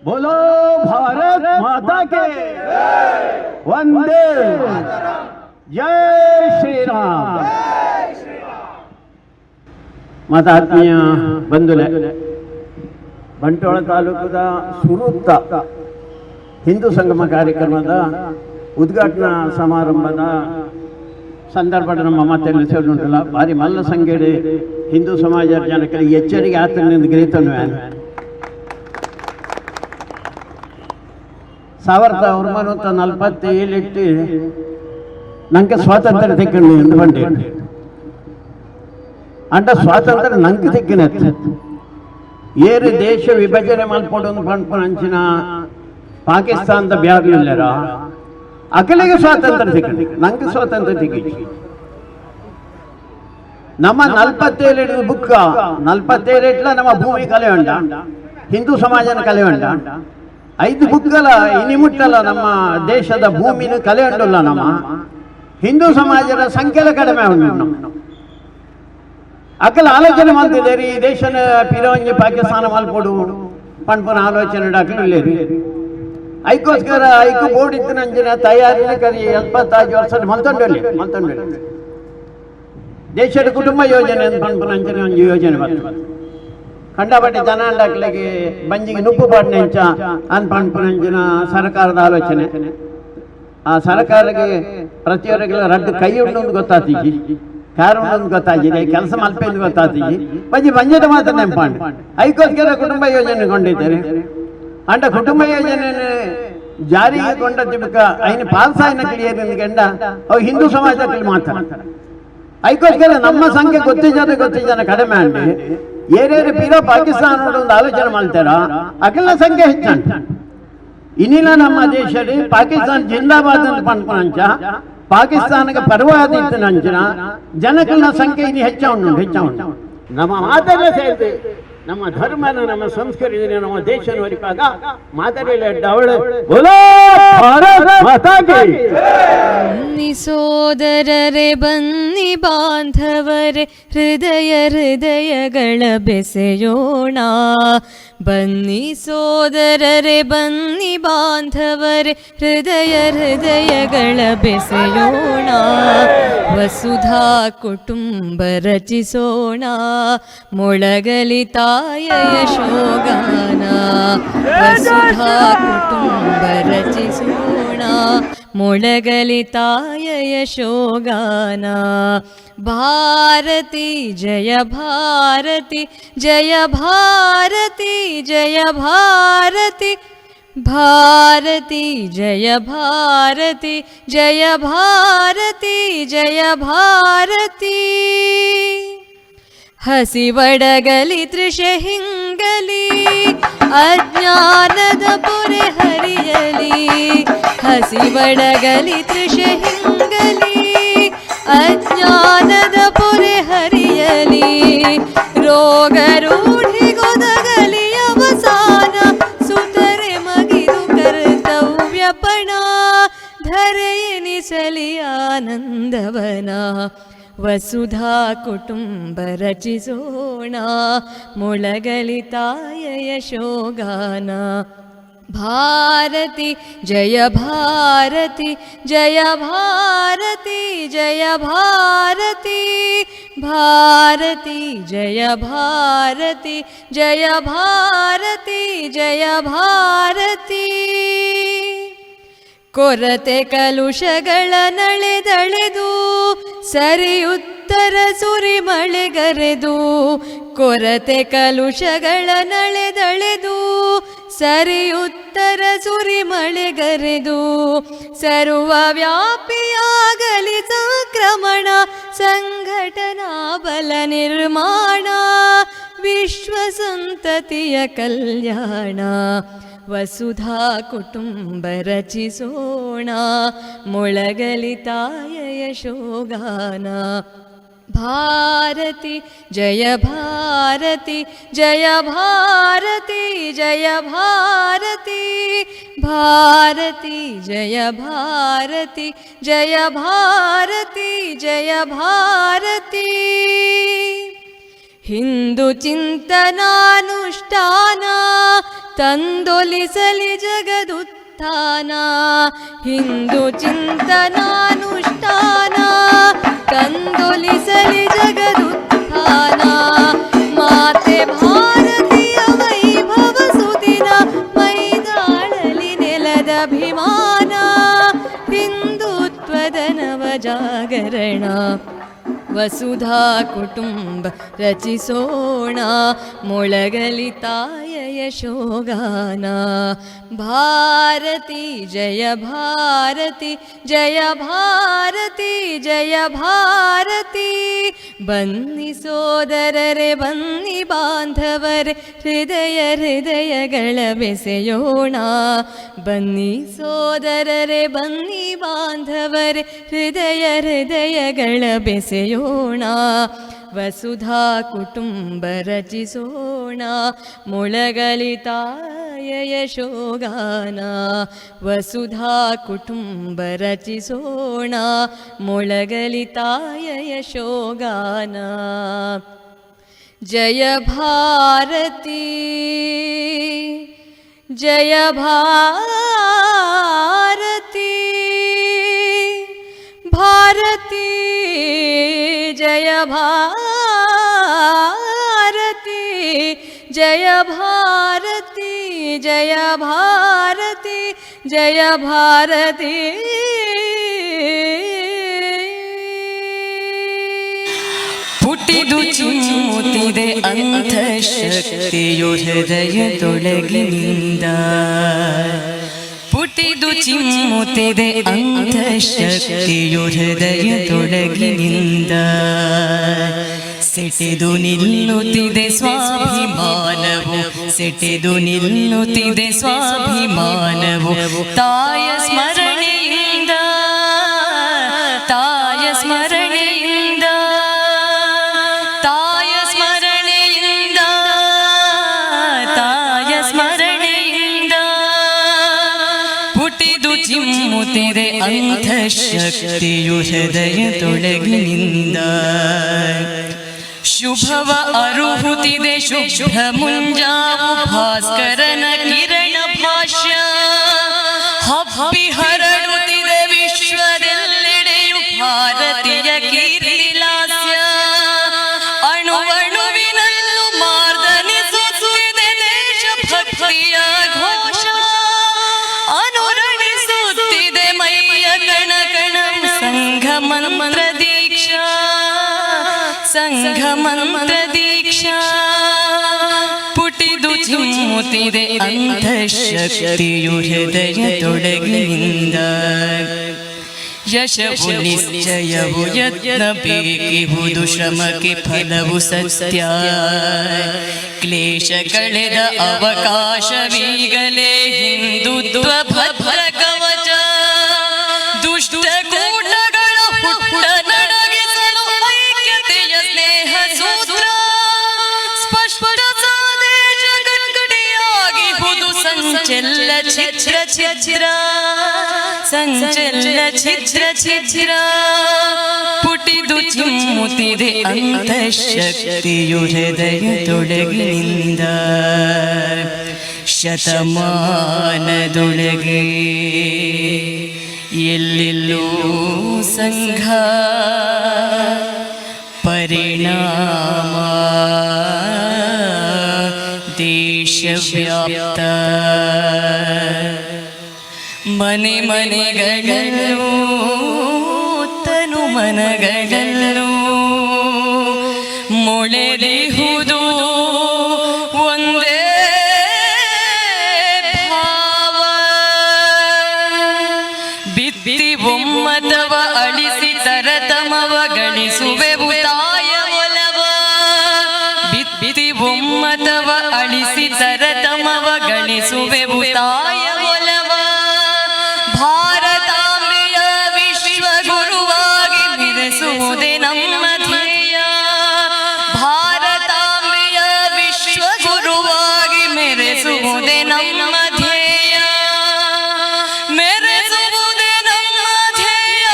बोलो भारत माता के वंदे जय ಶ್ರೀರಾಮ್. ಮತ್ತು ಆತ್ಮೀಯ ಬಂಧುಗಳೇ, ಬಂಟ್ವಾಳ ತಾಲೂಕದ ಸುರೂತ್ತ ಹಿಂದೂ ಸಂಗಮ ಕಾರ್ಯಕ್ರಮದ ಉದ್ಘಾಟನಾ ಸಮಾರಂಭದ ಸಂದರ್ಭದ ನಮ್ಮ ಮಾತೆಲ್ಲ ಸೇರಿದುಂಟಲ್ಲ, ಭಾರಿ ಮಲ್ಲ ಸಂಖ್ಯೆಡೆ ಹಿಂದೂ ಸಮಾಜ ಜನಕ್ಕೆ ಎಚ್ಚರಿಕೆ ಆತನಿಂದ ಗ್ರಹಿತನು 1947 ನಂಗೆ ಸ್ವಾತಂತ್ರ್ಯ ತೆಕ್ಕೊಂಡು ಎಂದು ಬಂದೆ ಅಂಟ ಸ್ವಾತಂತ್ರ್ಯ ನಂಗೆ ತೆಕ್ಕಿನ ಏರು ದೇಶ ವಿಭಜನೆ ಮಲ್ಪಡು ಪಂಚಿನ ಪಾಕಿಸ್ತಾನದ ಬ್ಯಾಗ್ಲಿಲ್ಲರ ಅಕಲಿಗೆ ಸ್ವಾತಂತ್ರ್ಯ ತೆಕ್ಕೊಂಡು ನಂಗೆ ಸ್ವಾತಂತ್ರ್ಯ ತೆಗಿ ನಮ್ಮ 47 ಬುಕ್ಕ 47 ನಮ್ಮ ಭೂಮಿ ಕಲೆ ಉಂಡ, ಹಿಂದೂ ಸಮಾಜನ ಕಲೆ ಉಂಡ, 5 ಬುಕ್ಕಲ ಇನಿ ಮುಟ್ಟಲ್ಲ ನಮ್ಮ ದೇಶದ ಭೂಮಿನ ಕಲೆ ಉಂಟಲ್ಲ. ನಮ್ಮ ಹಿಂದೂ ಸಮಾಜದ ಸಂಖ್ಯೆಲ ಕಡಿಮೆ ಉಂಟು. ಅಕಲ ಆಲೋಚನೆ ಮಾಡ್ತಿದ್ದೇರಿ ಈ ದೇಶನ ಪಿರವಂಜಿ ಪಾಕಿಸ್ತಾನ ಮಲ್ಪಡು ಪಣ್ಪುನ ಆಲೋಚನೆ ಅಕಲಿಲ್ಲೇರಿ. ಐಕೋಸ್ಕರ ಐಕು ಬೋರ್ಡ್ ಇತ್ತು ನಂಜಿನ ತಯಾರಿನ ಕರಿ 75 ವರ್ಷ ಮಲ್ತೊಂಡಲ್ಲಿ ದೇಶದ ಕುಟುಂಬ ಯೋಜನೆ ಅಂತ ಪಣ್ಪುನ ಅಂಚಿನ ಒಂದು ಯೋಜನೆ ಬರ್ತದೆ. ಕಂಡಪಟ್ಟೆ ಜನ ಅಂಡಾಕ್ಲಿಗೆ ಬಂಜಿಗೆ ನುಪ್ಪು ಪಾಡ್ನೆಂಚ ಅನ್ ಪಣ್ಪುನಂಚಿನ ಸರ್ಕಾರದ ಆಲೋಚನೆ. ಆ ಸರ್ಕಾರಕ್ಕೆ ಪ್ರತಿಯೊಬ್ಬರಿಗೆಲ್ಲ ರಡ್ಡು ಕೈ ಉಂಟು ಗೊತ್ತಾತೀಜಿ, ಕಾರು ಉಂಟು ಗೊತ್ತಾಗಿದೆ, ಕೆಲಸ ಮಲ್ಪೆ ಎಂದು ಗೊತ್ತಾತೀಜಿ, ಬಂಜೆಟ ಮಾತ್ರ ನೆಂಪಾಂಡು ಐಕೋಸ್ಕರ ಕುಟುಂಬ ಯೋಜನೆ ಕೊಂಡಿದ್ದಾರೆ. ಅಂಡ ಕುಟುಂಬ ಯೋಜನೆ ಜಾರಿಗೆ ಕೊಂಡಕ್ಕ ಐನ ಪಾಲ್ಸಾಯನ ಕ್ಲಿಯರ್ ಎಂದ ಅವು ಹಿಂದೂ ಸಮಾಜದಲ್ಲಿ ಮಾತ್ರ. ಐಕೋಸ್ಕರ ನಮ್ಮ ಸಂಖ್ಯೆ ಗೊತ್ತಿಜನ ಕಡಿಮೆ ಅಂಡಿ ಏನೇನು ಪೀರೋ ಪಾಕಿಸ್ತಾನ ಒಂದು ಆಲೋಚನೆ ಮಾಡ್ತಾರ ಅಕಲ ಸಂಖ್ಯೆ ಹೆಚ್ಚಂಟ. ಇನ್ನಿಲ್ಲ ನಮ್ಮ ದೇಶದಲ್ಲಿ ಪಾಕಿಸ್ತಾನ ಜಿಂದಾಬಾದ್ ಅಂತ ಪಂಚ ಪಾಕಿಸ್ತಾನಕ್ಕೆ ಪರವಾದಿತ್ತು ನಂಚಿನ ಜನಗಳ ಸಂಖ್ಯೆ ಇನ್ನು ಹೆಚ್ಚ ಉಂಟು. ನಮ್ಮ ಮಾತೆಲ್ಲ ಸೇರಿದೆ, ನಮ್ಮ ಧರ್ಮನ ನಮ್ಮ ಸಂಸ್ಕೃತಿ ನಮ್ಮ ದೇಶನ ಹೊರಿಪಾಗ ಮಾತಾಡಲಿ ಅವಳು ಬನ್ನಿ ಸೋದರರೆ ಬನ್ನಿ ಬಾಂಧವರೆ ಹೃದಯ ಹೃದಯಗಳ ಬೆಸೆಯೋಣ. ಬನ್ನಿ ಸೋದರರೆ ಬನ್ನಿ ಬಾಂಧವರೆ ಹೃದಯ ಹೃದಯಗಳ ಬೆಸೆಯೋಣ. ವಸುಧಾ ಕುಟುಂಬ ರಚಿಸೋಣ, ಮೊಳಗಲಿ ತಾಯ ಯಶೋಗಾನ. ವಸುಧಾ ಕುಟುಂಬ ರಚಿಸೋಣ, ಮೊಳಗಲಿ ತಾಯ ಯಶೋಗಾನ. ಭಾರತಿ ಜಯ ಭಾರತಿ ಜಯ ಭಾರತಿ ಜಯ ಭಾರತಿ, ಭಾರತಿ ಜಯ ಭಾರತಿ ಜಯ ಭಾರತಿ ಜಯ ಭಾರತಿ. ಹಸಿವಡಗಲಿ ತೃಷ ಹಿಂಗಲಿ, ಅಜ್ಞಾನದ ಪೊರೆ ಹರಿಯಲಿ. ಹಸಿವಡಗಲಿ ತೃಷ ಹಿಂಗಲಿ, ಅಜ್ಞಾನದ ಪೊರೆ ಹರಿಯಲಿ. ರೋಗ ರೂಢಿಗೊದಗಲಿ ಅವಸಾನ, ಸುತರೆ ಮಗಿದು ಕರ್ತವ್ಯಪಣ. ಧರೆಯೆನಿಸಲಿ ಆನಂದವನ, ವಸುಧಾ ಕುಟುಂಬ ರಚಿಸೋಣ, ಮೊಳಗಲಿ ತಾಯ ಯಶೋಗಾನ. ಭಾರತಿ ಜಯ ಭಾರತಿ ಜಯ ಭಾರತಿ ಜಯ ಭಾರತಿ, ಭಾರತಿ ಜಯ ಭಾರತಿ ಜಯ ಭಾರತಿ ಜಯ ಭಾರತಿ. ಕೊರತೆ ಕಲುಷಗಳ ನಳೆದಳೆದು ಸರಿಯುತ್ತರ ಸುರಿಮಳೆಗರೆದು. ಕೊರತೆ ಕಲುಷಗಳ ನಳೆದಳೆದು ಸರಿಯುತ್ತರ ಸುರಿಮಳೆಗರೆದು. ಸರ್ವ ವ್ಯಾಪಿಯಾಗಲಿ ಸಂಕ್ರಮಣ, ಸಂಘಟನಾ ಬಲ ನಿರ್ಮಾಣ. ವಿಶ್ವ ಸಂತತಿಯ ಕಲ್ಯಾಣ, ವಸುಧಾ ಕುಟುಂಬ ರಚಿಸೋಣ, ಮೊಳಗಲಿ ತಾಯ ಯಶೋಗಾನ. ಭಾರತಿ ಜಯ ಭಾರತಿ ಜಯ ಭಾರತಿ ಜಯ ಭಾರತಿ, ಭಾರತಿ ಜಯ ಭಾರತಿ ಜಯ ಭಾರತಿ ಜಯ ಭಾರತಿ. ಹಿಂದೂ ಚಿಂತನಾನುಷ್ಠಾನ ತಂದೊಲಿಸಲಿ ಜಗದುತ್ಥಾನ ಹಿಂದೂ ಚಿಂತನಾನುಷ್ಠಾನ ತಂದೊಲಿಸಲಿ ಜಗದುತ್ಥಾನ ಮಾತೆ ಭಾರತೀಯ ವೈಭವ ಸುದಿನ ಮೈದಾಳಲಿ ನೆಲದ ಅಭಿಮಾನ ಹಿಂದುತ್ವದ ನವ ಜಾಗರಣ ವಸುಧಾ ಕುಟುಂಬ ರಚಿಸೋಣ ಮೊಳಗಲಿ ತಾಯ ಯಶೋಗಾನ ಭಾರತಿ ಜಯ ಭಾರತಿ ಜಯ ಭಾರತಿ ಜಯ ಭಾರತಿ ಬನ್ನಿ ಸೋದರರೆ ಬನ್ನಿ ಬಾಂಧವರೆ ಹೃದಯ ಹೃದಯಗಳ ಬೆಸೆಯೋಣ ಬನ್ನಿ ಸೋದರರೆ ಬನ್ನಿ ಬಾಂಧವರೆ ಹೃದಯ ಹೃದಯಗಳ ಬೆಸೆಯೋಣ ವಸುಧಾ ಕುಟುಂಬ ರಚಿಸೋಣ ಮೊಳಗಲಿ ತಾಯ ಯಶೋಗಾನ ವಸುಧಾ ಕುಟುಂಬ ರಚಿಸೋಣ ಮೊಳಗಲಿ ತಾಯ ಯಶೋಗಾನ ಜಯ ಭಾರತಿ ಜಯ ಭಾರತಿ ಭಾರತಿ ಜಯ ಭಾರತಿ ಜಯ ಭಾರತಿ ಜಯ ಭಾರತಿ ಜಯ ಭಾರತಿ ಹುಟ್ಟಿದು ಚಿಮ್ಮುತ್ತಿದೆ ಅಂತಃಶಕ್ತಿಯು ಹೃದಯದೊಳಗಿನಿಂದ ಪುಟಿದು ಚಿಮ್ಮುತ್ತಿದೆ ಅಂತಃಶಕ್ತಿಯು ಹೃದಯದೊಳಗಿನಿಂದ ಸೆಟೆದು ನಿಲ್ಲುತ್ತಿದೆ ಸ್ವಾಭಿಮಾನವು ಸೆಟೆದು ನಿಲ್ಲುತ್ತಿದೆ ಸ್ವಾಭಿಮಾನವು ತಾಯ ಸ್ಮರಣೆಯಿಂದ ತಾಯ ಸ್ಮರಣೆಯಿಂದ ತಾಯ ಸ್ಮರಣೆಯಿಂದ ತಾಯ ಸ್ಮರಣೆಯಿಂದ ಹುಟ್ಟಿದು ಚಿಮ್ಮುತ್ತಿದೆ ಅಂತಃಶಕ್ತಿಯು ಹೃದಯದೊಳಗಿನಿಂದ ಶುಭವ ಅರುಹುತ್ತಿದೆ ಶುಭ್ರ ಮುಂಜಾವು ಭಾಸ್ಕರನ ಕಿರಣ ಭಾಷ್ಯ ಹಬ್ಬಿ ಹರಡುತ್ತಿದೆ ವಿಶ್ವದೆಲ್ಲೆಡೆಯು ಭಾರತೀಯ ಕೀರ್ತಿಲಾಸ್ಯ ಅಣುವಣುವಿನಲ್ಲೂ ಮಾರ್ದನಿಸುತ್ತಿದೆ ದೇಶಭಕ್ತಿಯ ಘೋಷ ಅನುರಣಿಸುತ್ತಿದೆ ಮೈಯ ಕಣ ಕಣ ಸಂಘ ಮಂತ್ರ ದೀಕ್ಷಾ ಸಂಘ ಮಂತ್ರ ದೀಕ್ಷಾ ಪುಟಿದು ಚಿಮ್ಮುತ್ತಿದೆ ಅಂತಃಶಕ್ತಿಯು ಹೃದಯದೊಳಗಿನಿಂದ ಯಶವು ನಿಶ್ಚಯವು ಯತ್ನ ಬೇಕಿಹುದು ಶ್ರಮಕ್ಕೆ ಫಲವು ಸತ್ಯ ಕ್ಲೇಶ ಕಳೆದ ಅವಕಾಶವೀಗಲೇ ಹಿಂದುತ್ವ ಭದ್ರ ಕವಚ ದುಷ್ಟ ಕೂಟಗಳ ಹುಟ್ಟ ನಡಗಿಸಲು ಐಕ್ಯತೆಯ ಸ್ನೇಹ ಸೂತ್ರ ಸ್ಪಷ್ಟ ಸಂದೇಶ ಗಟ್ಟಿಯಾಗಿಹುದು ಸಂಚಲ ಚಿತ್ರ ಚಿತ್ರ ಸಂಚಲ ಚಿತ್ರ ಚಿತ್ರ ಪುಟಿದು ಚಿಮ್ಮುತ್ತಿದೆ ಅಂತಃಶಕ್ತಿಯು ಹೃದಯದೊಳಗಿನಿಂದ ಶತಮಾನದೊಳಗೆ ಎಲ್ಲೆಲ್ಲೂ ಸಂಘ ಪರಿಣಾಮ ದೇಶವ್ಯಾಪ್ತ ಮನೆ ಮನೆಗಳಲ್ಲೂ ತನು ಮನಗಳಲ್ಲೂ ಮೊಳೆದಿಹುದು ಒಂದೇ ಭಾವ ಬಿತ್ತಿ ಒಮ್ಮತವ ಅಳಿಸಿ ತರತಮವ ಗಳಿಸುವೆವು ತಾಯ ಒಲವ ಬಿತ್ತಿ ಒಮ್ಮತವ ಅಳಿಸಿ ತರತಮವ ಗಳಿಸುವೆವು ತಾಯ ಒಲವ ಭಾರತಾಂಬೆಯ ವಿಶ್ವ ಗುರುವಾಗಿ ಬಿಡಿಸುವುದೇ ನಮ್ಮ ಧ್ಯೇಯ ಭಾರತಾಂಬೆಯ ವಿಶ್ವ ಗುರುವಾಗಿ ಮೆರೆಸುವುದೇ ನಮ್ಮ ಧ್ಯೇಯ ಮೆರೆಸುವುದೇ ನಮ್ಮ ಧ್ಯೇಯ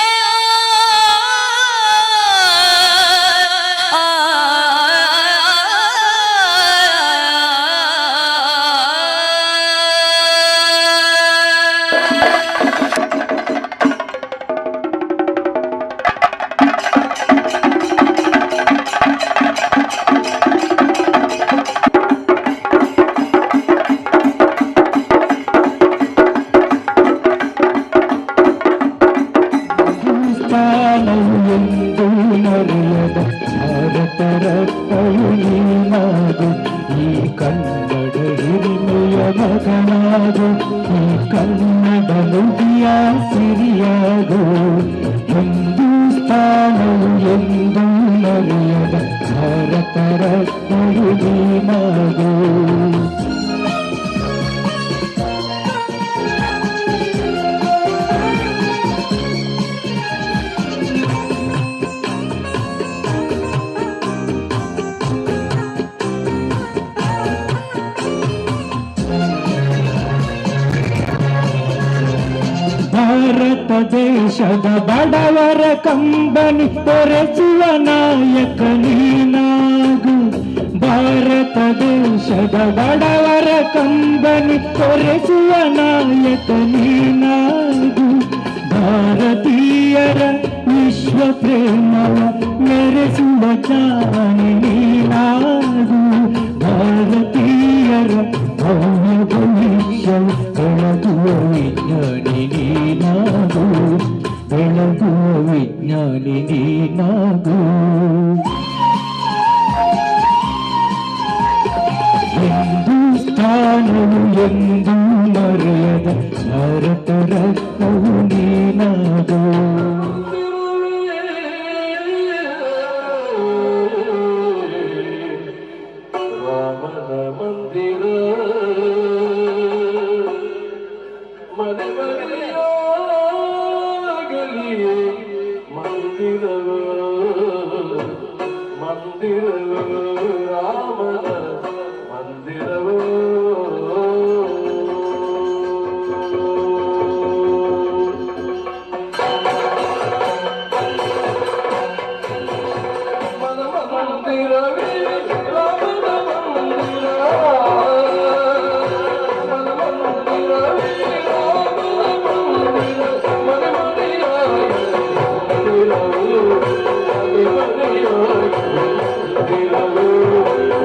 ಕನ್ನಡ ಹಿರಿಮೆಯ ಮಗನಾಗು, ಈ ಕನ್ನಡ ನುಡಿಯ ಸಿರಿಯಾಗು. ಹಿಂದೂಸ್ತಾನವು ಎಂದೂ ಮರೆಯದ ಭಾರತ ರತ್ನವು ನೀನಾಗು. ಭಾರತ ದೇಶದ ಬಡವರ ಕಂಬನಿ ತೊರೆಸುವ ನಾಯಕ ನೀನಾಗು. ಭಾರತ ದೇಶದ ಬಡವರ ಕಂಬನಿ ತೊರೆಸುವ ನಾಯಕ ನೀನಾಗು. ಭಾರತೀಯರ ವಿಶ್ವ ಪ್ರೇಮವ ಮೆರೆಸುವ ಜಾನಿ ನೀನಾಗು. ಭಾರತೀಯರ ಭವ್ಯ ಭವಿಷ್ಯವು ಬೆಳಗುವ ವಿಜ್ಞಾನಿ ನೀನಾಗು. ಬೆಳಗುವ ವಿಜ್ಞಾನಿ ನೀನಾಗು. ಹಿಂದೂಸ್ತಾನವು ಎಂದೂ ಮರೆಯದ ಭಾರತ ರತ್ನವು ನೀನಾಗು. ರಾಮನ ಮಂದಿರ ಮನೆ ಮನೆಯಾಗಲಿಯೇ ಮಂದಿರವ ಮಂದಿರವ ರಾಮನ ಮಂದಿರವ. ಮಂದಿರವೇ ರಾಮನ ಮಂದಿರ, ಮನ ಮಂದಿರವೇ ರಾಮನ ಮಂದಿರ. ಮನೆ ಮನೆಯಾಗಲಿ ಮಂದಿರವು, ಮನೆ ಮನೆಯಾಗಲಿ ಮಂದಿರವು,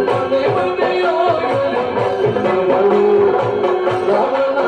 ಮನೆ ಮನೆಯಾಗಲಿ ಮಂದಿರವು ರಾಮನ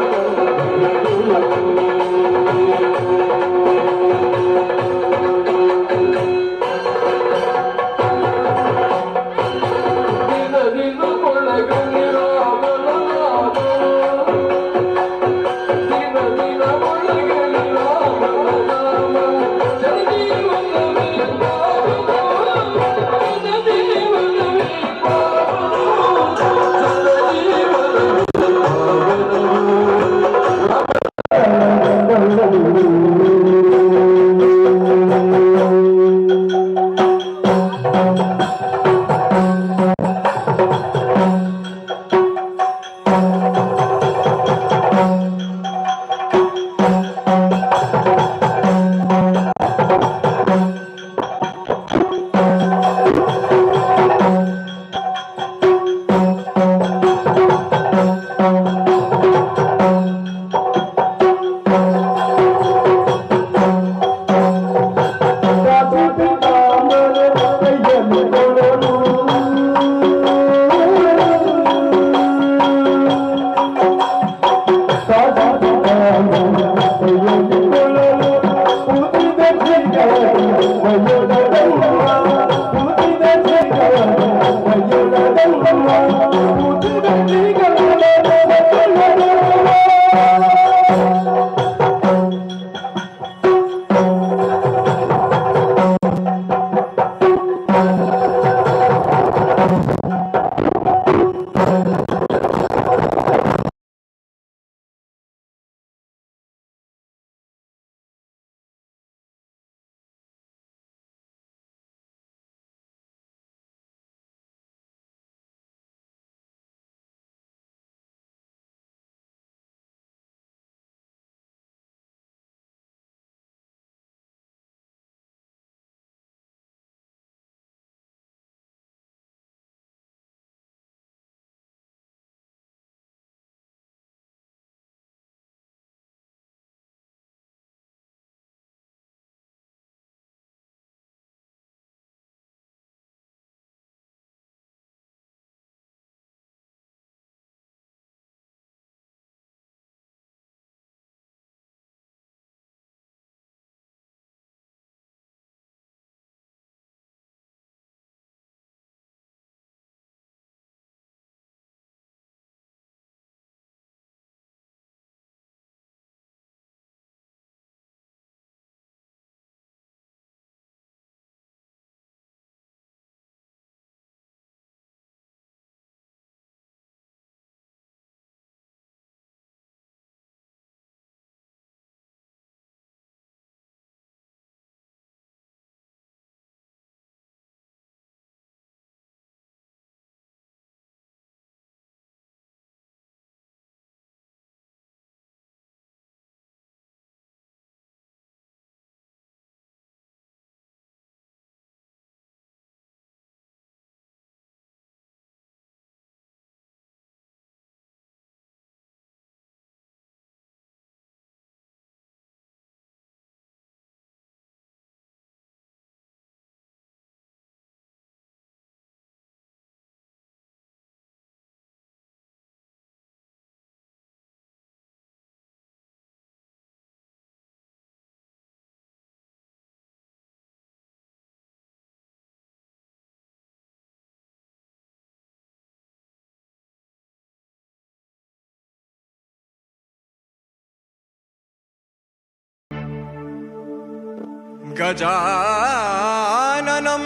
गजाननं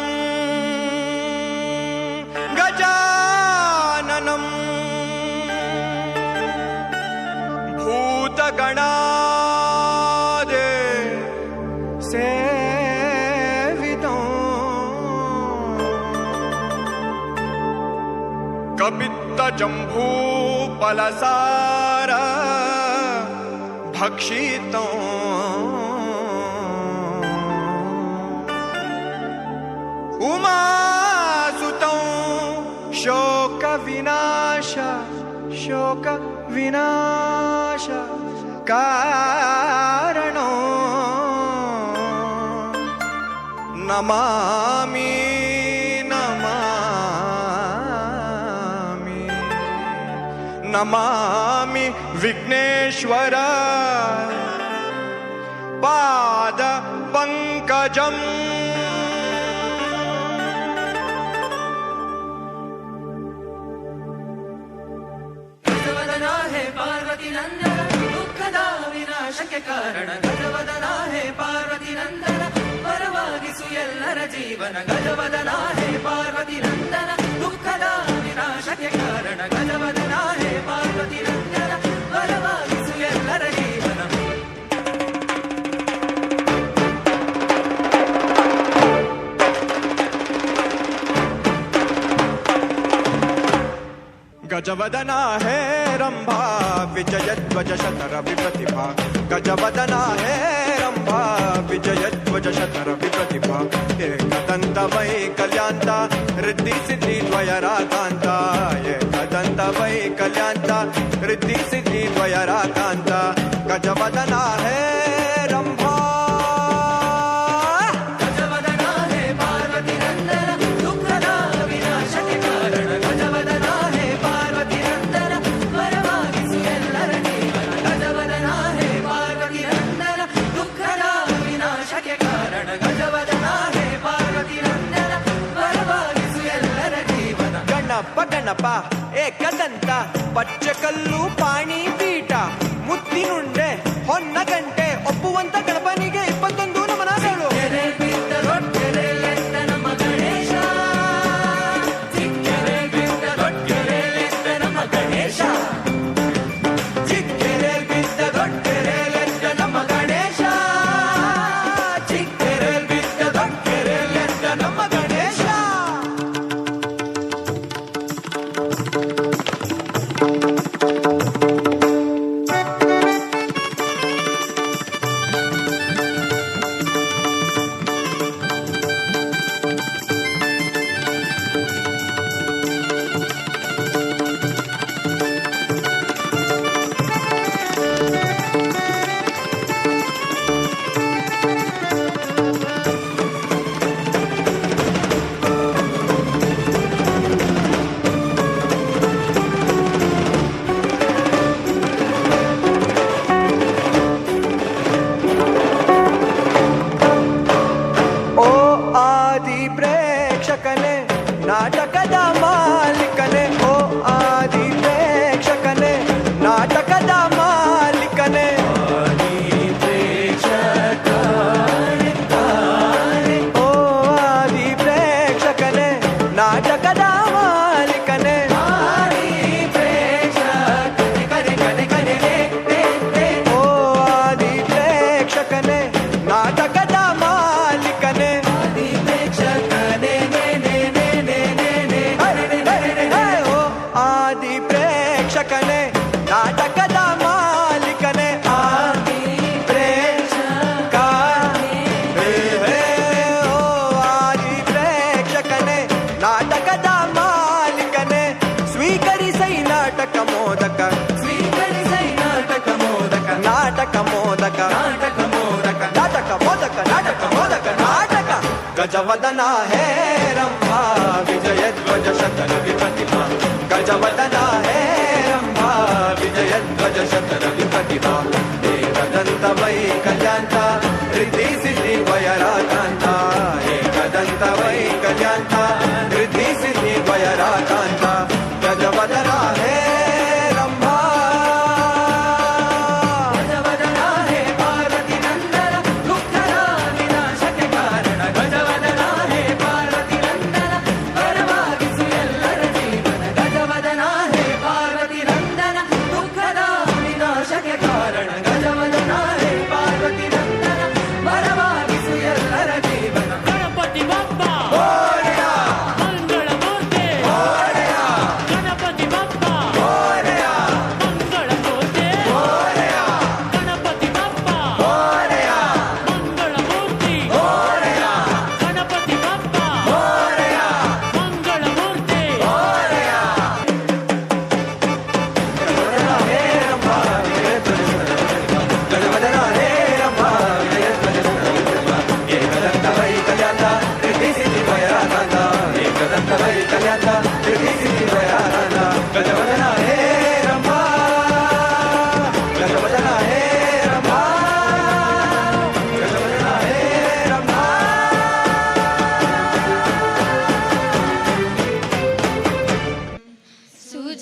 गजाननं भूतगणादे सेवितं कपित्तजम्बूफलसार भक्षितं उमासुतं शोकविनाश कारणं नमामि नमामि नमामि विघ्नेश्वर पाद पंकजम्। गजवदना है पार्वती नंदन दुःखದ ವಿನಾಶಕ್ಕೆ ಕಾರಣ ಗಜವದನ ಹೇ ಪಾರ್ವತಿ ನಂದನ ಪರವಾಗಿಸು ಎಲ್ಲರ ಜೀವನ ಗಜವದನ ಹೇ ಪಾರ್ವತಿ ನಂದನ ದುಃಖದ ವಿನಾಶಕ್ಕೆ ಕಾರಣ ಗಜವದನ ಹೇ ಪಾರ್ವತಿ ನಂದನ ಪರವಾಗಿಸು ಎಲ್ಲರ ಜೀವನ गजवदना है रंभा विजयध्वज शतर विप्रतिभा गजवदना है रंभा विजयध्वज शतर विप्रतिभा एकदंत वैकल्यांता रिद्धि सिद्धि द्वयराकांता एकदंत वैकल्यांता रिद्धि सिद्धि द्वयराकांता गजवदना है रंभा ಗಣಪ ಏಕದಂತ ಪಚ್ಚಕಲ್ಲು ಪಾಣಿ ಪೀಠ ಮುತ್ತಿನುಂಡೆ ಹೊನ್ನ ಗಂಟೆ ಒಪ್ಪುವಂತ ಗಣಪನಿಗೆ 21 ನಮನಗಳು. ನಾಟಕದ ಮಾಲಿಕನೆ ಓ ಆದಿ ಪ್ರೇಕ್ಷಕನೆ ನಾಟಕದ ಮಾಲಿಕನೆ ಓ ಆದಿ ಪ್ರೇಕ್ಷಕನೆ ನಾಟಕದ ಮಾಲಿಕನೆ ಓ ಆದಿ ಪ್ರೇಕ್ಷಕನೆ ನಾಟಕದ ಮಾಲಿಕನೆ ಪ್ರೇಕ್ಷಕನೆ ನಾಟಕದ ಮಾಲಿಕನೆ ಆದಿ ಪ್ರೇಕ್ಷಕ ಓ ಆದಿ ಪ್ರೇಕ್ಷಕನೆ ನಾಟಕದ ಮಾಲಿಕನೆ ಸ್ವೀಕರಿಸೈ ನಾಟಕ ಮೋದಕ ಸ್ವೀಕರಿಸೈ ನಾಟಕ ಮೋದಕ ನಾಟಕ ಮೋದಕ ನಾಟಕ ಮೋದಕ ನಾಟಕ ಮೋದಕ ನಾಟಕ ಮೋದಕ ನಾಟಕ ಗಜವದನ ಹೇ ರಂಭಾ ವಿಜಯಧ್ವಜ ಶತನ ವಿಪ್ರತಿಭಾ ಗಜವದನ ಹೇ ರಂಭಾ ವಿಜಯಧ್ವಜ ಶತನ ವಿಪ್ರತಿಭಾ ಏಕದಂತ ವೈಕಲ್ಯಾಂತ ರಿದ್ಧಿ ಸಿದ್ಧಿ ದ್ವಯರಾಕಾಂತ ಏಕದಂತ ವೈಕಲ್ಯಾಂತ ರಿದ್ಧಿ ಸಿದ್ಧಿ ದ್ವಯರಾಕಾಂತ ಗಜವದನ ಹೇ ರಂಭಾ ಗಜವದನ ಹೇ ಪಾರ್ವತಿ ನಂದನ ದುಃಖದ ವಿನಾಶಕ್ಕೆ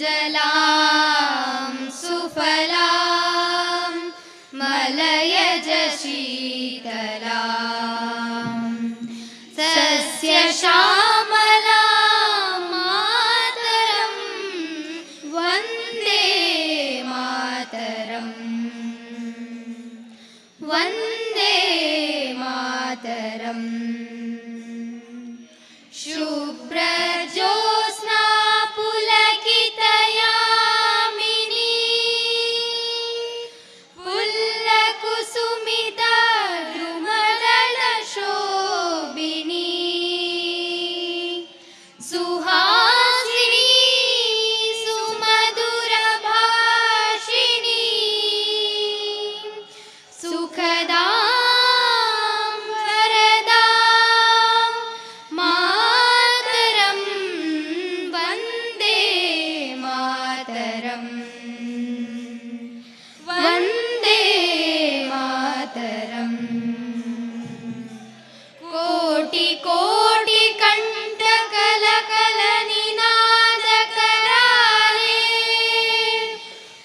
सुजलां सुफलां मलयज शीतलां सस्यश्यामलां मातरं वन्दे मातरं वन्दे मातरम् शुभ्रज्योत्स्ना पुलकितयामिनी पुल्लकुसुमिता द्रुमदलशोभिनी सुहासिनी सुमधुरभाषिणी सुखदां वरदां मातरं वन्दे मातरं वन्दे मातरम् कोटि कोटि कण्ठकलकलनिनादकराले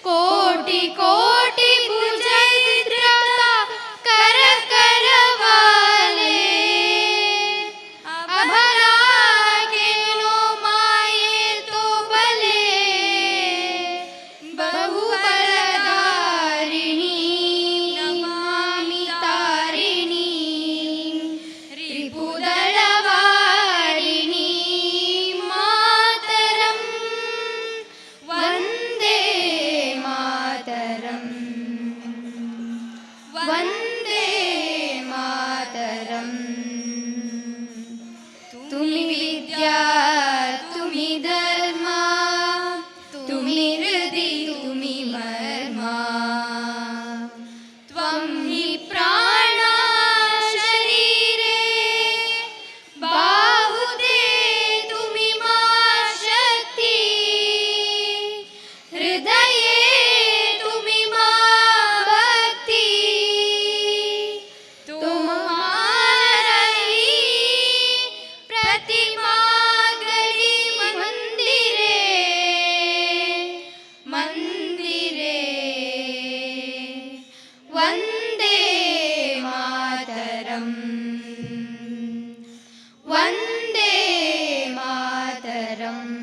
कोटि कोटि भुजैर्धृता करकरवाले अभला केनो माये तो बले बहुबलधारिणी नमामि तारिणी रिपुदलवारिणी मातरं वन्दे मातरं वन्दे मातरम् तुमि विद्या तुमि धर्मा तुमि हृदि तुमि मर्मा त्वं हि प्राणा शरीरे बाहुते तुमि मा शक्ति हृदये तुमि मा भक्ति तुम्हारी प्रतिमा गढ़ी मंदिरे मंदिरे वन्दे मातरं वन्दे मातरम्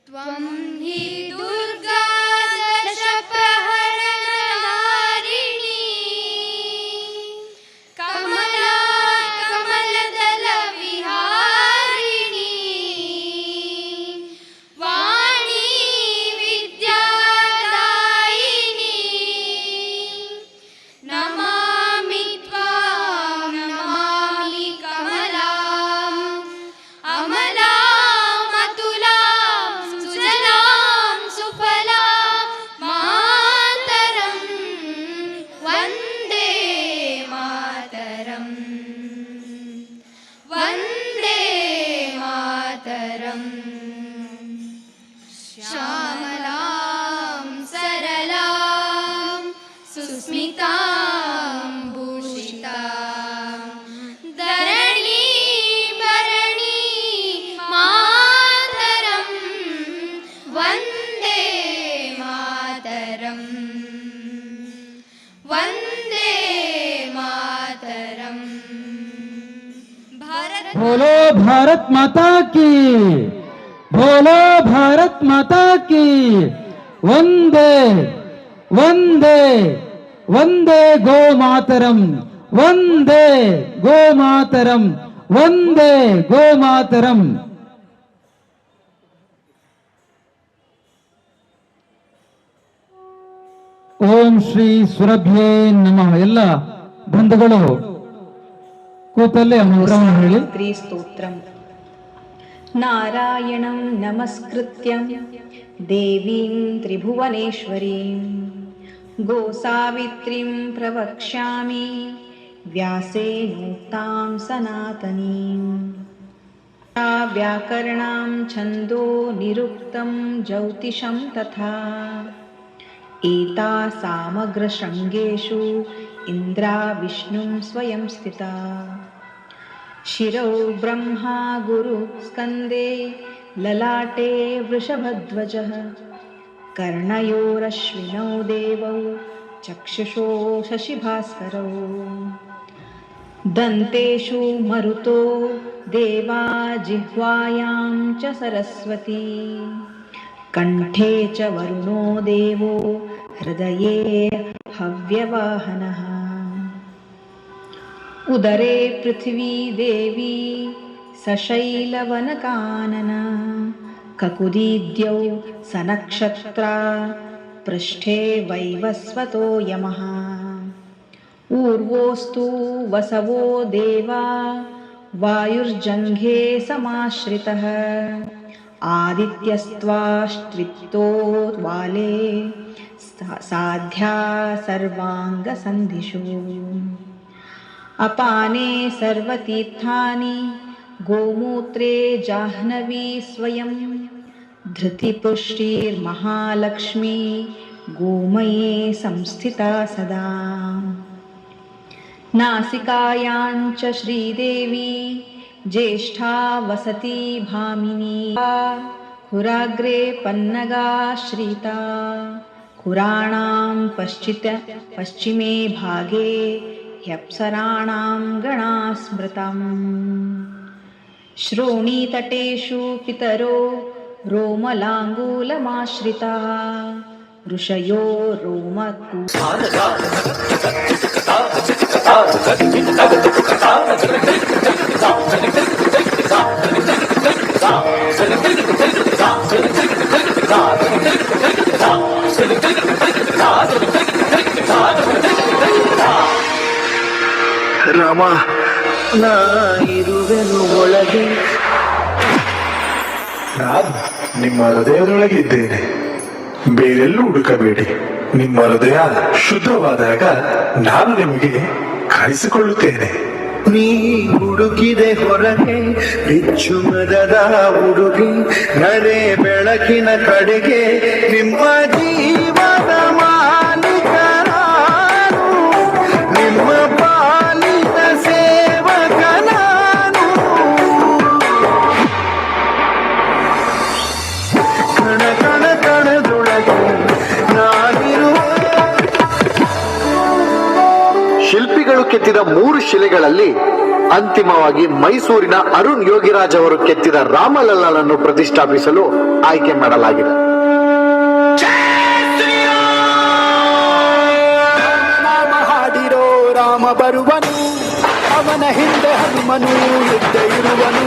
त्वं हि दुर्गा दशप्रहरणारिणी कमला कमलदलविहारिणी वाणी विद्यादायिनी नमामि त्वां नमामि कमलाम् अमलाम् अतुलां सुजलां सुफलां मातरं वन्दे मातरं वन्दे मातरम् श्यामलां सरलां सुस्मितां भूषितां धरणी भरणी मातरं वन्दे मातरं वन्दे मातरम् भारत बोलो भारत माता की, बोलो भारत माता की। वंदे वंदे वंदे गो मातरम, वंदे गो मातरम, वंदे गो मातरम। ಓಂ ಶ್ರೀ ಸುರಭ್ಯೇ ನಮಃ. ಎಲ್ಲ ಬಂಧುಗಳು ಕೂತಲ್ಲೇ ಮಂತ್ರವನ್ನು ಹೇಳಿ. ಸ್ತೋತ್ರಂ ನಾರಾಯಣಂ ನಮಸ್ಕೃತ್ಯಂ ದೇವೀಂ ತ್ರಿಭುವನೇಶ್ವರೀಂ ಗೋಸಾವಿತ್ರಿಂ ಪ್ರವಕ್ಷ್ಯಾಮಿ ವ್ಯಾಸೇನೋಕ್ತಾಂ ಸನಾತನೀಂ ವ್ಯಾಕರಣಾಂ ಛಂದೋ ನಿರುಕ್ತಂ ಜ್ಯೋತಿಷಂ ತಥಾ एता सामग्रशृङ्गेषु इन्द्रा विष्णुं स्वयं स्थिता शिरौ ब्रह्मा गुरु स्कन्दे ललाटे वृषभध्वजः कर्णयोरश्विनौ देवौ चक्षुषो शशिभास्करौ दन्तेषु मरुतो देवा जिह्वायां च सरस्वती कण्ठे च वरुणो देवो हृदये हव्यवाहनः उदरे पृथ्वी देवी सशैलवनकानन ककुदीद्यौ सनक्षत्रा पृष्ठे वैवस्वतो यमः ऊर्वोस्तु वसवो देवा वायुर्जङ्घे समाश्रितः आदित्यस्त्वाष्ट्रिप्तो वाले साध्या सर्वाङ्गसन्धिषु अपाने सर्वतीर्थानि गोमूत्रे जाह्नवी स्वयं धृतिपुष्टिर्महालक्ष्मी गोमये संस्थिता सदा नासिकायाञ्च श्रीदेवी ज्येष्ठा वसती भामिनी खुराग्रे पन्नगाश्रिता खुराणां पश्चिमे भागे ह्यप्सराणां गणास्मृतम् श्रोणीतटेषु पितरो रोमलाङ्गूलमाश्रिता ऋषयो रोमकू ರಾಮ, ನಾ ಇರುವೆನು ಒಳಗೆ. ನಾನು ನಿಮ್ಮ ಹೃದಯದೊಳಗಿದ್ದೇನೆ, ಬೇರೆಲ್ಲೂ ಹುಡುಕಬೇಡಿ. ನಿಮ್ಮ ಹೃದಯ ಶುದ್ಧವಾದಾಗ ನಾನು ನಿಮಗೆ ಕಾಣಿಸಿಕೊಳ್ಳುತ್ತೇನೆ. ನೀ ಹುಡುಕಿದೆ ಹೊರಗೆ ಬಿಚ್ಚು ಮರದ ಹುಡುಗಿ, ನಡೆ ಬೆಳಕಿನ ಕಡೆಗೆ ನಿಮ್ಮ ಜೀವದ ಮಾಲೀಕ ನಾನು, ನಿಮ್ಮ ಪಾಲಿತ ಸೇವಕ ನಾನು. ಕಣ ಕಣ ಕಣದೊಳಗೆ ನಾನಿರುವ. ಶಿಲ್ಪಿಗಳು ಕೆತ್ತಿದ 3 ಶಿಲೆಗಳಲ್ಲಿ ಅಂತಿಮವಾಗಿ ಮೈಸೂರಿನ ಅರುಣ್ ಯೋಗಿರಾಜ್ ಅವರು ಕೆತ್ತಿದ ರಾಮಲಲ್ಲನನ್ನು ಪ್ರತಿಷ್ಠಾಪಿಸಲು ಆಯ್ಕೆ ಮಾಡಲಾಗಿದೆ. ನಾಮ ಹಾಡಿರೋ ರಾಮ ಬರುವನು, ಅವನ ಹಿಂದೆ ಹನುಮನು ಯುದ್ಧ ಇರುವನು.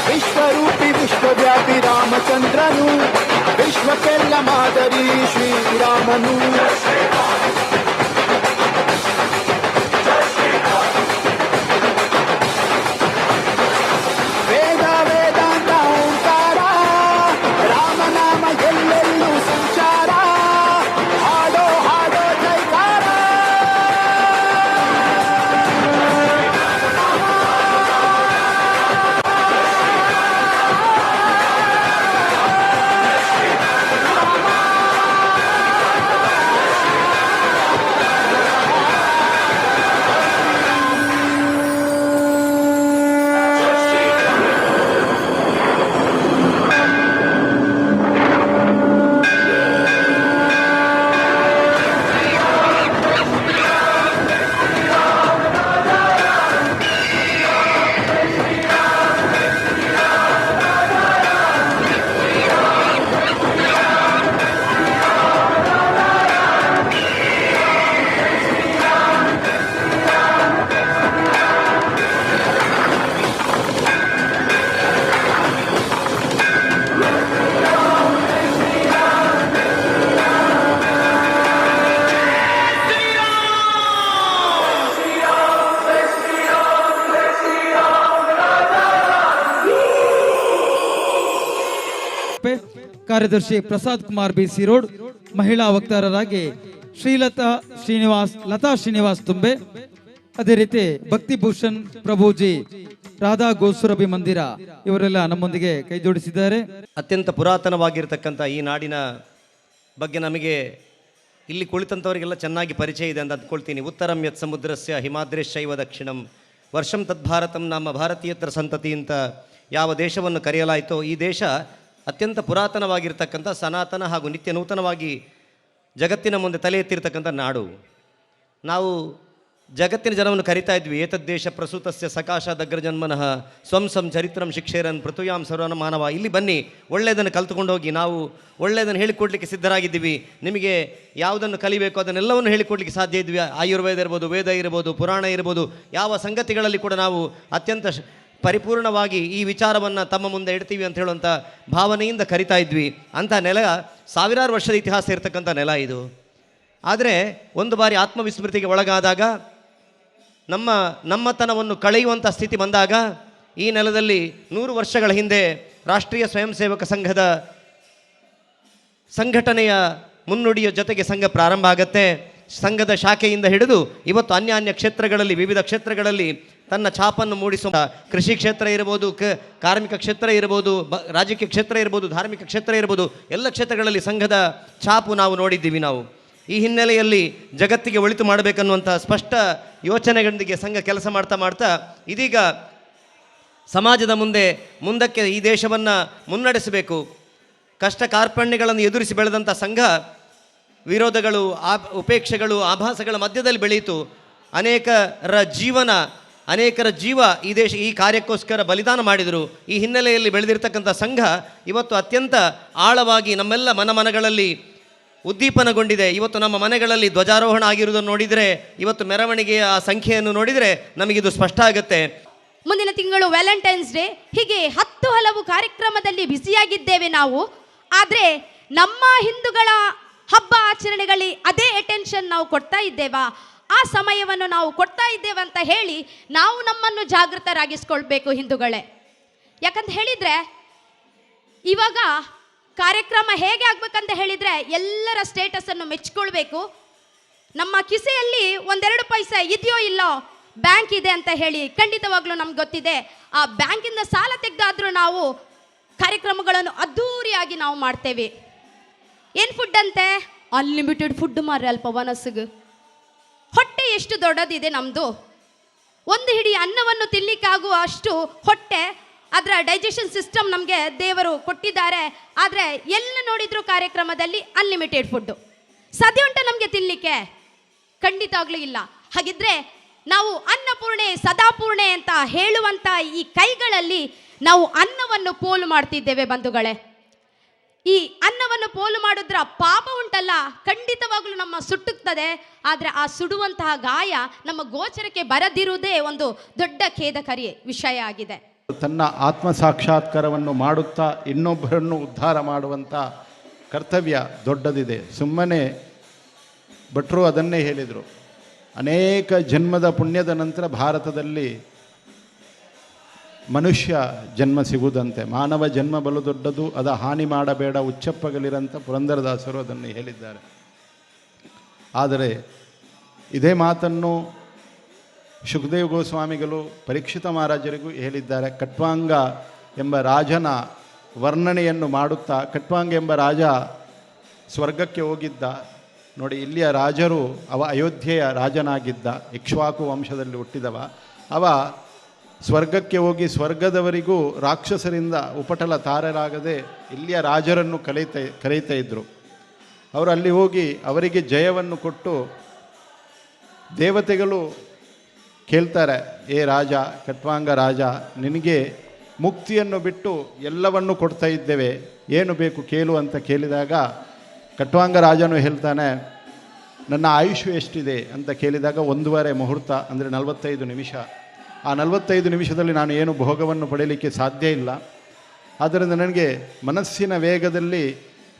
ವಿಶ್ವರೂಪಿ ವಿಶ್ವವ್ಯಾಪಿ ರಾಮಚಂದ್ರನು, ವಿಶ್ವಕ್ಕೆಲ್ಲ ಮಾದರಿ ಶ್ರೀರಾಮನು. ವೇದ ವೇದಾಂತ ಓಂಕಾರ, ರಾಮನಾಮ ಎಲ್ಲೆಲ್ಲೂ ಸಂಚಾರ. ಹಾಡೋ ಹಾಡೋ ಜೈಕಾರ. ಕಾರ್ಯದರ್ಶಿ ಪ್ರಸಾದ್ ಕುಮಾರ್ ಬಿಸಿ ರೋಡ್, ಮಹಿಳಾ ವಕ್ತಾರರಾಗಿ ಶ್ರೀಲತಾ ಶ್ರೀನಿವಾಸ್, ಲತಾ ಶ್ರೀನಿವಾಸ್ ತುಂಬೆ, ಅದೇ ರೀತಿ ಭಕ್ತಿಭೂಷಣ್ ಪ್ರಭುಜಿ, ರಾಧಾ ಗೋಸುರಭಿ ಮಂದಿರ ಇವರೆಲ್ಲ ನಮ್ಮೊಂದಿಗೆ ಕೈ ಜೋಡಿಸಿದ್ದಾರೆ. ಅತ್ಯಂತ ಪುರಾತನವಾಗಿರ್ತಕ್ಕಂಥ ಈ ನಾಡಿನ ಬಗ್ಗೆ ನಮಗೆ ಇಲ್ಲಿ ಕುಳಿತಂಥವರಿಗೆಲ್ಲ ಚೆನ್ನಾಗಿ ಪರಿಚಯ ಇದೆ ಅಂತ ಅಂದ್ಕೊಳ್ತೀನಿ. ಉತ್ತರಂ ಯತ್ ಸಮುದ್ರಸ್ಯ ಹಿಮಾದ್ರೇಶೈವ ದಕ್ಷಿಣಂ ವರ್ಷಂ ತದ್ಭಾರತಂ ನಮ್ಮ ಭಾರತೀಯತ್ರ ಸಂತತಿ ಅಂತ ಯಾವ ದೇಶವನ್ನು ಕರೆಯಲಾಯಿತೋ ಈ ದೇಶ ಅತ್ಯಂತ ಪುರಾತನವಾಗಿರ್ತಕ್ಕಂಥ ಸನಾತನ ಹಾಗೂ ನಿತ್ಯ ನೂತನವಾಗಿ ಜಗತ್ತಿನ ಮುಂದೆ ತಲೆ ಎತ್ತಿರ್ತಕ್ಕಂಥ ನಾಡು. ನಾವು ಜಗತ್ತಿನ ಜನವನ್ನು ಕರಿತಾ ಇದ್ವಿ, ಏತದ್ದೇಶ ಪ್ರಸೂತಸ್ಯ ಸಕಾಶಾದ್ ಅಗ್ರಜನ್ಮನಃ ಸ್ವಂ ಸಂ ಚರಿತ್ರಂ ಶಿಕ್ಷೇರನ್ ಪೃಥುಯಾಂ ಸರ್ವನ ಮಾನವ. ಇಲ್ಲಿ ಬನ್ನಿ, ಒಳ್ಳೆಯದನ್ನು ಕಲ್ತುಕೊಂಡು ಹೋಗಿ, ನಾವು ಒಳ್ಳೆಯದನ್ನು ಹೇಳಿಕೊಡ್ಲಿಕ್ಕೆ ಸಿದ್ಧರಾಗಿದ್ದೀವಿ. ನಿಮಗೆ ಯಾವುದನ್ನು ಕಲಿಬೇಕು ಅದನ್ನೆಲ್ಲವನ್ನು ಹೇಳಿಕೊಡ್ಲಿಕ್ಕೆ ಸಾಧ್ಯ ಇದ್ವಿ. ಆಯುರ್ವೇದ ಇರ್ಬೋದು, ವೇದ ಇರ್ಬೋದು, ಪುರಾಣ ಇರ್ಬೋದು, ಯಾವ ಸಂಗತಿಗಳಲ್ಲಿ ಕೂಡ ನಾವು ಅತ್ಯಂತ ಪರಿಪೂರ್ಣವಾಗಿ ಈ ವಿಚಾರವನ್ನು ತಮ್ಮ ಮುಂದೆ ಇಡ್ತೀವಿ ಅಂತ ಹೇಳುವಂಥ ಭಾವನೆಯಿಂದ ಕರಿತಾ ಇದ್ವಿ. ಅಂಥ ನೆಲ ಸಾವಿರಾರು ವರ್ಷದ ಇತಿಹಾಸ ಇರತಕ್ಕಂಥ ನೆಲ ಇದು. ಆದರೆ ಒಂದು ಬಾರಿ ಆತ್ಮವಿಸ್ಮೃತಿಗೆ ಒಳಗಾದಾಗ, ನಮ್ಮತನವನ್ನು ಕಳೆಯುವಂಥ ಸ್ಥಿತಿ ಬಂದಾಗ, ಈ ನೆಲದಲ್ಲಿ 100 ವರ್ಷಗಳ ಹಿಂದೆ ರಾಷ್ಟ್ರೀಯ ಸ್ವಯಂ ಸೇವಕ ಸಂಘದ ಸಂಘಟನೆಯ ಮುನ್ನುಡಿಯ ಜೊತೆಗೆ ಸಂಘ ಪ್ರಾರಂಭ ಆಗುತ್ತೆ. ಸಂಘದ ಶಾಖೆಯಿಂದ ಹಿಡಿದು ಇವತ್ತು ಅನ್ಯಾನ್ಯ ಕ್ಷೇತ್ರಗಳಲ್ಲಿ, ವಿವಿಧ ಕ್ಷೇತ್ರಗಳಲ್ಲಿ ತನ್ನ ಛಾಪನ್ನು ಮೂಡಿಸುವ ಕೃಷಿ ಕ್ಷೇತ್ರ ಇರ್ಬೋದು, ಕಾರ್ಮಿಕ ಕ್ಷೇತ್ರ ಇರ್ಬೋದು, ರಾಜಕೀಯ ಕ್ಷೇತ್ರ ಇರ್ಬೋದು, ಧಾರ್ಮಿಕ ಕ್ಷೇತ್ರ ಇರ್ಬೋದು, ಎಲ್ಲ ಕ್ಷೇತ್ರಗಳಲ್ಲಿ ಸಂಘದ ಛಾಪು ನಾವು ನೋಡಿದ್ದೀವಿ. ನಾವು ಈ ಹಿನ್ನೆಲೆಯಲ್ಲಿ ಜಗತ್ತಿಗೆ ಒಳಿತು ಮಾಡಬೇಕನ್ನುವಂಥ ಸ್ಪಷ್ಟ ಯೋಚನೆಗಳೊಂದಿಗೆ ಸಂಘ ಕೆಲಸ ಮಾಡ್ತಾ ಇದೀಗ ಸಮಾಜದ ಮುಂದಕ್ಕೆ ಈ ದೇಶವನ್ನು ಮುನ್ನಡೆಸಬೇಕು. ಕಷ್ಟ ಕಾರ್ಪಣ್ಯಗಳನ್ನು ಎದುರಿಸಿ ಬೆಳೆದಂಥ ಸಂಘ ವಿರೋಧಗಳು, ಉಪೇಕ್ಷೆಗಳು, ಆಭಾಸಗಳ ಮಧ್ಯದಲ್ಲಿ ಬೆಳೆಯಿತು. ಅನೇಕರ ಜೀವ ಈ ದೇಶ ಈ ಕಾರ್ಯಕ್ಕೋಸ್ಕರ ಬಲಿದಾನ ಮಾಡಿದರು. ಈ ಹಿನ್ನೆಲೆಯಲ್ಲಿ ಬೆಳೆದಿರ್ತಕ್ಕಂಥ ಸಂಘ ಇವತ್ತು ಅತ್ಯಂತ ಆಳವಾಗಿ ನಮ್ಮೆಲ್ಲ ಮನಗಳಲ್ಲಿ ಉದ್ದೀಪನಗೊಂಡಿದೆ. ಇವತ್ತು ನಮ್ಮ ಮನೆಗಳಲ್ಲಿ ಧ್ವಜಾರೋಹಣ ಆಗಿರುವುದನ್ನು ನೋಡಿದರೆ, ಇವತ್ತು ಮೆರವಣಿಗೆಯ ಆ ಸಂಖ್ಯೆಯನ್ನು ನೋಡಿದರೆ ನಮಗಿದು ಸ್ಪಷ್ಟ ಆಗುತ್ತೆ. ಮುಂದಿನ ತಿಂಗಳು ವ್ಯಾಲೆಂಟೈನ್ಸ್ ಡೇ, ಹೀಗೆ 10 ಹಲವು ಕಾರ್ಯಕ್ರಮದಲ್ಲಿ ಬ್ಯುಸಿಯಾಗಿದ್ದೇವೆ ನಾವು. ಆದರೆ ನಮ್ಮ ಹಿಂದೂಗಳ ಹಬ್ಬ ಆಚರಣೆಗಳಿಗೆ ಅದೇ ಅಟೆನ್ಷನ್ ನಾವು ಕೊಡ್ತಾ ಇದ್ದೇವಾ, ಆ ಸಮಯವನ್ನು ನಾವು ಕೊಡ್ತಾ ಇದ್ದೇವಂತ ಹೇಳಿ ನಾವು ನಮ್ಮನ್ನು ಜಾಗೃತರಾಗಿಸ್ಕೊಳ್ಬೇಕು ಹಿಂದೂಗಳೇ. ಯಾಕಂತ ಹೇಳಿದರೆ ಇವಾಗ ಕಾರ್ಯಕ್ರಮ ಹೇಗೆ ಆಗ್ಬೇಕಂತ ಹೇಳಿದರೆ ಎಲ್ಲರ ಸ್ಟೇಟಸನ್ನು ಮೆಚ್ಕೊಳ್ಬೇಕು. ನಮ್ಮ ಕಿಸೆಯಲ್ಲಿ 1-2 ಪೈಸೆ ಇದೆಯೋ ಇಲ್ಲೋ, ಬ್ಯಾಂಕ್ ಇದೆ ಅಂತ ಹೇಳಿ ಖಂಡಿತವಾಗ್ಲೂ ನಮ್ಗೆ ಗೊತ್ತಿದೆ. ಆ ಬ್ಯಾಂಕಿಂದ ಸಾಲ ತೆಗೆದಾದರೂ ನಾವು ಕಾರ್ಯಕ್ರಮಗಳನ್ನು ಅದ್ಧೂರಿಯಾಗಿ ನಾವು ಮಾಡ್ತೇವೆ. ಏನು ಫುಡ್ ಅಂತೆ? ಅನ್ಲಿಮಿಟೆಡ್ ಫುಡ್ ಮಾರ್ರೆ ಅಲ್ಪ ಮನಸ್ಸಿಗೆ. ಹೊಟ್ಟೆ ಎಷ್ಟು ದೊಡ್ಡದಿದೆ ನಮ್ಮದು, ಒಂದು ಹಿಡಿ ಅನ್ನವನ್ನು ತಿನ್ನಲಿಕ್ಕಾಗುವ ಅಷ್ಟು ಹೊಟ್ಟೆ, ಅದರ ಡೈಜೆಷನ್ ಸಿಸ್ಟಮ್ ನಮಗೆ ದೇವರು ಕೊಟ್ಟಿದ್ದಾರೆ. ಆದರೆ ಎಲ್ಲ ನೋಡಿದ್ರು ಕಾರ್ಯಕ್ರಮದಲ್ಲಿ ಅನ್ಲಿಮಿಟೆಡ್ ಫುಡ್ಡು. ಸಾಧ್ಯ ಉಂಟು ನಮಗೆ ತಿನ್ನಲಿಕ್ಕೆ? ಖಂಡಿತವಾಗ್ಲೂ ಇಲ್ಲ. ಹಾಗಿದ್ರೆ ನಾವು ಅನ್ನಪೂರ್ಣೆ ಸದಾಪೂರ್ಣೆ ಅಂತ ಹೇಳುವಂಥ ಈ ಕೈಗಳಲ್ಲಿ ನಾವು ಅನ್ನವನ್ನು ಪೋಲು ಮಾಡ್ತಿದ್ದೇವೆ ಬಂಧುಗಳೇ. ಈ ಅನ್ನವನ್ನು ಪೋಲು ಮಾಡೋದ್ರ ಪಾಪ ಉಂಟಲ್ಲ, ಖಂಡಿತವಾಗ್ಲೂ ನಮ್ಮ ಸುಟ್ಟುತ್ತದೆ. ಆದರೆ ಆ ಸುಡುವಂತಹ ಗಾಯ ನಮ್ಮ ಗೋಚರಕ್ಕೆ ಬರದಿರುವುದೇ ಒಂದು ದೊಡ್ಡ ಖೇದಕರಿ ವಿಷಯ ಆಗಿದೆ. ತನ್ನ ಆತ್ಮ ಸಾಕ್ಷಾತ್ಕಾರವನ್ನು ಮಾಡುತ್ತಾ ಇನ್ನೊಬ್ಬರನ್ನು ಉದ್ಧಾರ ಮಾಡುವಂಥ ಕರ್ತವ್ಯ ದೊಡ್ಡದಿದೆ. ಸುಮ್ಮನೆ ಭಟ್ರು ಅದನ್ನೇ ಹೇಳಿದರು. ಅನೇಕ ಜನ್ಮದ ಪುಣ್ಯದ ನಂತರ ಭಾರತದಲ್ಲಿ ಮನುಷ್ಯ ಜನ್ಮ ಸಿಗುವುದಂತೆ. ಮಾನವ ಜನ್ಮ ಬಲು ದೊಡ್ಡದು, ಅದ ಹಾನಿ ಮಾಡಬೇಡ ಉಚ್ಚಪ್ಪಗಲಿರಂತ ಪುರಂದರದಾಸರು ಅದನ್ನು ಹೇಳಿದ್ದಾರೆ. ಆದರೆ ಇದೇ ಮಾತನ್ನು ಶುಕದೇವ್ ಗೋಸ್ವಾಮಿಗಳು ಪರೀಕ್ಷಿತ ಮಹಾರಾಜರಿಗೂ ಹೇಳಿದ್ದಾರೆ. ಕಟ್ವಾಂಗ ಎಂಬ ರಾಜನ ವರ್ಣನೆಯನ್ನು ಮಾಡುತ್ತಾ, ಕಟ್ವಾಂಗ ಎಂಬ ರಾಜ ಸ್ವರ್ಗಕ್ಕೆ ಹೋಗಿದ್ದ. ನೋಡಿ, ಇಲ್ಲಿಯ ರಾಜರು ಅವ ಅಯೋಧ್ಯೆಯ ರಾಜನಾಗಿದ್ದ, ಇಕ್ಷ್ವಾಕು ವಂಶದಲ್ಲಿ ಹುಟ್ಟಿದವ. ಅವ ಸ್ವರ್ಗಕ್ಕೆ ಹೋಗಿ ಸ್ವರ್ಗದವರಿಗೂ ರಾಕ್ಷಸರಿಂದ ಉಪಟಳ ತಾರರಾಗದೆ ಇಲ್ಲಿಯ ರಾಜರನ್ನು ಕರೆಯುತ್ತಾ ಇದ್ದರು. ಅವರು ಅಲ್ಲಿ ಹೋಗಿ ಅವರಿಗೆ ಜಯವನ್ನು ಕೊಟ್ಟು ದೇವತೆಗಳು ಕೇಳ್ತಾರೆ, ಏ ರಾಜ, ಕಟ್ವಾಂಗ ರಾಜ, ನಿನಗೆ ಮುಕ್ತಿಯನ್ನು ಬಿಟ್ಟು ಎಲ್ಲವನ್ನು ಕೊಡ್ತಾ ಇದ್ದೇವೆ, ಏನು ಬೇಕು ಕೇಳು ಅಂತ ಕೇಳಿದಾಗ ಕಟ್ವಾಂಗ ರಾಜನು ಹೇಳ್ತಾನೆ, ನನ್ನ ಆಯುಷ್ಯ ಎಷ್ಟಿದೆ ಅಂತ ಕೇಳಿದಾಗ 1.5 ಮುಹೂರ್ತ ಅಂದರೆ 45 ನಿಮಿಷ. ಆ 45 ನಿಮಿಷದಲ್ಲಿ ನಾನು ಏನು ಭೋಗವನ್ನು ಪಡೆಯಲಿಕ್ಕೆ ಸಾಧ್ಯ ಇಲ್ಲ. ಆದ್ದರಿಂದ ನನಗೆ ಮನಸ್ಸಿನ ವೇಗದಲ್ಲಿ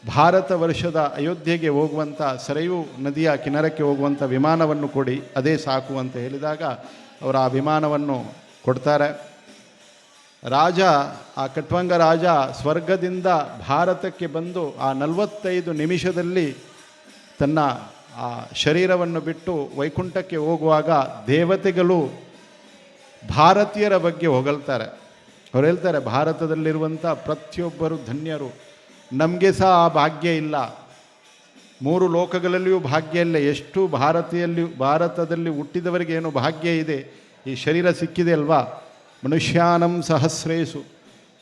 ಭಾರತ ವರ್ಷದ ಅಯೋಧ್ಯೆಗೆ ಹೋಗುವಂಥ ಸರಯೂ ನದಿಯ ಕಿನಾರಕ್ಕೆ ಹೋಗುವಂಥ ವಿಮಾನವನ್ನು ಕೊಡಿ, ಅದೇ ಸಾಕು ಅಂತ ಹೇಳಿದಾಗ ಅವರು ಆ ವಿಮಾನವನ್ನು ಕೊಡ್ತಾರೆ. ರಾಜ, ಆ ಕಟ್ವಾಂಗ ರಾಜ ಸ್ವರ್ಗದಿಂದ ಭಾರತಕ್ಕೆ ಬಂದು ಆ 45 ನಿಮಿಷದಲ್ಲಿ ತನ್ನ ಆ ಶರೀರವನ್ನು ಬಿಟ್ಟು ವೈಕುಂಠಕ್ಕೆ ಹೋಗುವಾಗ ದೇವತೆಗಳು ಭಾರತೀಯರ ಬಗ್ಗೆ ಹೊಗಳ್ತಾರೆ. ಅವ್ರು ಹೇಳ್ತಾರೆ, ಭಾರತದಲ್ಲಿರುವಂಥ ಪ್ರತಿಯೊಬ್ಬರು ಧನ್ಯರು, ನಮಗೆ ಸಹ ಆ ಭಾಗ್ಯ ಇಲ್ಲ. ಮೂರು ಲೋಕಗಳಲ್ಲಿಯೂ ಭಾಗ್ಯ ಇಲ್ಲ. ಎಷ್ಟು ಭಾರತದಲ್ಲಿ ಹುಟ್ಟಿದವರಿಗೆ ಏನು ಭಾಗ್ಯ ಇದೆ, ಈ ಶರೀರ ಸಿಕ್ಕಿದೆ ಅಲ್ವಾ. ಮನುಷ್ಯಾನಂ ಸಹಸ್ರೇಸು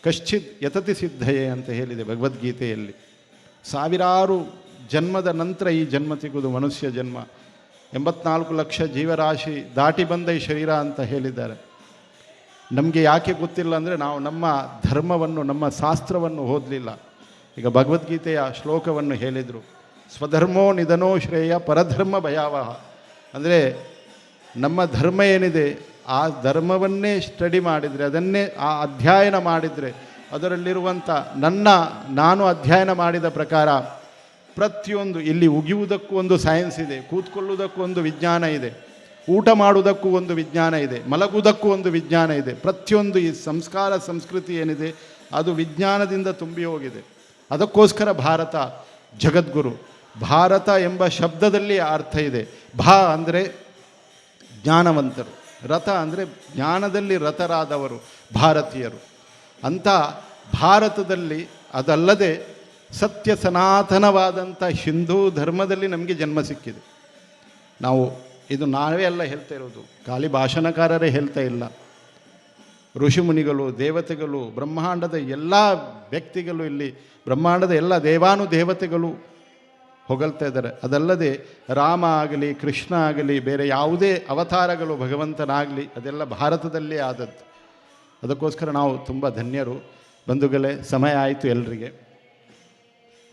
ಕಶ್ಚಿತ್ ಯತತಿ ಸಿದ್ಧಯೇ ಅಂತ ಹೇಳಿದೆ ಭಗವದ್ಗೀತೆಯಲ್ಲಿ. ಸಾವಿರಾರು ಜನ್ಮದ ನಂತರ ಈ ಜನ್ಮ ಸಿಗುವುದು ಮನುಷ್ಯ ಜನ್ಮ. 84 ಲಕ್ಷ ಜೀವರಾಶಿ ದಾಟಿ ಬಂದ ಈ ಶರೀರ ಅಂತ ಹೇಳಿದ್ದಾರೆ. ನಮಗೆ ಯಾಕೆ ಗೊತ್ತಿಲ್ಲ ಅಂದರೆ ನಾವು ನಮ್ಮ ಧರ್ಮವನ್ನು, ನಮ್ಮ ಶಾಸ್ತ್ರವನ್ನು ಓದಲಿಲ್ಲ. ಈಗ ಭಗವದ್ಗೀತೆಯ ಶ್ಲೋಕವನ್ನು ಹೇಳಿದರು, ಸ್ವಧರ್ಮೋ ನಿಧನೋ ಶ್ರೇಯ ಪರಧರ್ಮ ಭಯಾವಹ. ಅಂದರೆ ನಮ್ಮ ಧರ್ಮ ಏನಿದೆ ಆ ಧರ್ಮವನ್ನೇ ಸ್ಟಡಿ ಮಾಡಿದರೆ, ಅದನ್ನೇ ಅಧ್ಯಯನ ಮಾಡಿದರೆ, ಅದರಲ್ಲಿರುವಂಥ ನಾನು ಅಧ್ಯಯನ ಮಾಡಿದ ಪ್ರಕಾರ ಪ್ರತಿಯೊಂದು, ಇಲ್ಲಿ ಉಗಿಯುವುದಕ್ಕೂ ಒಂದು ಸೈನ್ಸ್ ಇದೆ, ಕೂತ್ಕೊಳ್ಳುವುದಕ್ಕೂ ಒಂದು ವಿಜ್ಞಾನ ಇದೆ, ಊಟ ಮಾಡುವುದಕ್ಕೂ ಒಂದು ವಿಜ್ಞಾನ ಇದೆ, ಮಲಗುವುದಕ್ಕೂ ಒಂದು ವಿಜ್ಞಾನ ಇದೆ. ಪ್ರತಿಯೊಂದು ಈ ಸಂಸ್ಕಾರ ಸಂಸ್ಕೃತಿ ಏನಿದೆ ಅದು ವಿಜ್ಞಾನದಿಂದ ತುಂಬಿ ಹೋಗಿದೆ. ಅದಕ್ಕೋಸ್ಕರ ಭಾರತ ಜಗದ್ಗುರು. ಭಾರತ ಎಂಬ ಶಬ್ದದಲ್ಲಿ ಅರ್ಥ ಇದೆ. ಭಾ ಅಂದರೆ ಜ್ಞಾನವಂತರು, ರಥ ಅಂದರೆ ಜ್ಞಾನದಲ್ಲಿ ರಥರಾದವರು ಭಾರತೀಯರು. ಅಂಥ ಭಾರತದಲ್ಲಿ ಅದಲ್ಲದೆ ಸತ್ಯ ಸನಾತನವಾದಂಥ ಹಿಂದೂ ಧರ್ಮದಲ್ಲಿ ನಮಗೆ ಜನ್ಮ ಸಿಕ್ಕಿದೆ. ನಾವೇ ಎಲ್ಲ ಹೇಳ್ತಾ ಇರೋದು, ಖಾಲಿ ಭಾಷಣಕಾರರೇ ಹೇಳ್ತಾ ಇಲ್ಲ. ಋಷಿಮುನಿಗಳು, ದೇವತೆಗಳು, ಬ್ರಹ್ಮಾಂಡದ ಎಲ್ಲ ವ್ಯಕ್ತಿಗಳು, ಇಲ್ಲಿ ಬ್ರಹ್ಮಾಂಡದ ಎಲ್ಲ ದೇವಾನುದೇವತೆಗಳು ಹೊಗಳ್ತಾ ಇದ್ದಾರೆ. ಅದಲ್ಲದೆ ರಾಮ ಆಗಲಿ, ಕೃಷ್ಣ ಆಗಲಿ, ಬೇರೆ ಯಾವುದೇ ಅವತಾರಗಳು ಭಗವಂತನಾಗಲಿ, ಅದೆಲ್ಲ ಭಾರತದಲ್ಲೇ ಆದದ್ದು. ಅದಕ್ಕೋಸ್ಕರ ನಾವು ತುಂಬ ಧನ್ಯರು. ಬಂಧುಗಳೇ, ಸಮಯ ಆಯಿತು ಎಲ್ರಿಗೆ.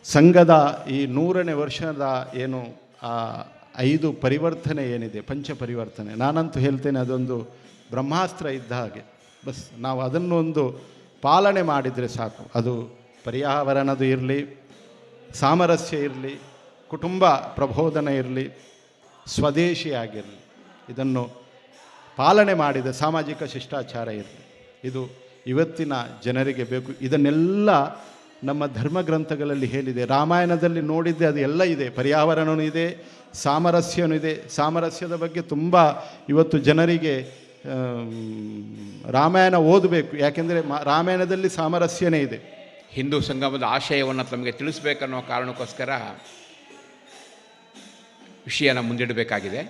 ಸಂಘದ ಈ 100ನೇ ವರ್ಷದ ಏನು 5 ಪರಿವರ್ತನೆ ಏನಿದೆ, ಪಂಚ ಪರಿವರ್ತನೆ, ನಾನಂತೂ ಹೇಳ್ತೇನೆ ಅದೊಂದು ಬ್ರಹ್ಮಾಸ್ತ್ರ ಇದ್ದ ಹಾಗೆ. ಬಸ್ ನಾವು ಅದನ್ನು ಒಂದು ಪಾಲನೆ ಮಾಡಿದರೆ ಸಾಕು. ಅದು ಪರ್ಯಾವರಣದು ಇರಲಿ, ಸಾಮರಸ್ಯ ಇರಲಿ, ಕುಟುಂಬ ಪ್ರಬೋಧನೆ ಇರಲಿ, ಸ್ವದೇಶಿ ಆಗಿರಲಿ, ಇದನ್ನು ಪಾಲನೆ ಮಾಡಿದ ಸಾಮಾಜಿಕ ಶಿಷ್ಟಾಚಾರ ಇರಲಿ, ಇದು ಇವತ್ತಿನ ಜನರಿಗೆ ಬೇಕು. ಇದನ್ನೆಲ್ಲ ನಮ್ಮ ಧರ್ಮಗ್ರಂಥಗಳಲ್ಲಿ ಹೇಳಿದೆ. ರಾಮಾಯಣದಲ್ಲಿ ನೋಡಿದ್ದೆ ಅದು ಎಲ್ಲ ಇದೆ. ಪರ್ಯಾವರಣವೂ ಇದೆ, ಸಾಮರಸ್ಯವೂ ಇದೆ. ಸಾಮರಸ್ಯದ ಬಗ್ಗೆ ತುಂಬ ಇವತ್ತು ಜನರಿಗೆ ರಾಮಾಯಣ ಓದಬೇಕು. ಯಾಕೆಂದರೆ ರಾಮಾಯಣದಲ್ಲಿ ಸಾಮರಸ್ಯನೇ ಇದೆ. ಹಿಂದೂ ಸಂಗಮದ ಆಶಯವನ್ನು ತಮಗೆ ತಿಳಿಸ್ಬೇಕನ್ನೋ ಕಾರಣಕ್ಕೋಸ್ಕರ ವಿಷಯನ ಮುಂದಿಡಬೇಕಾಗಿದೆ.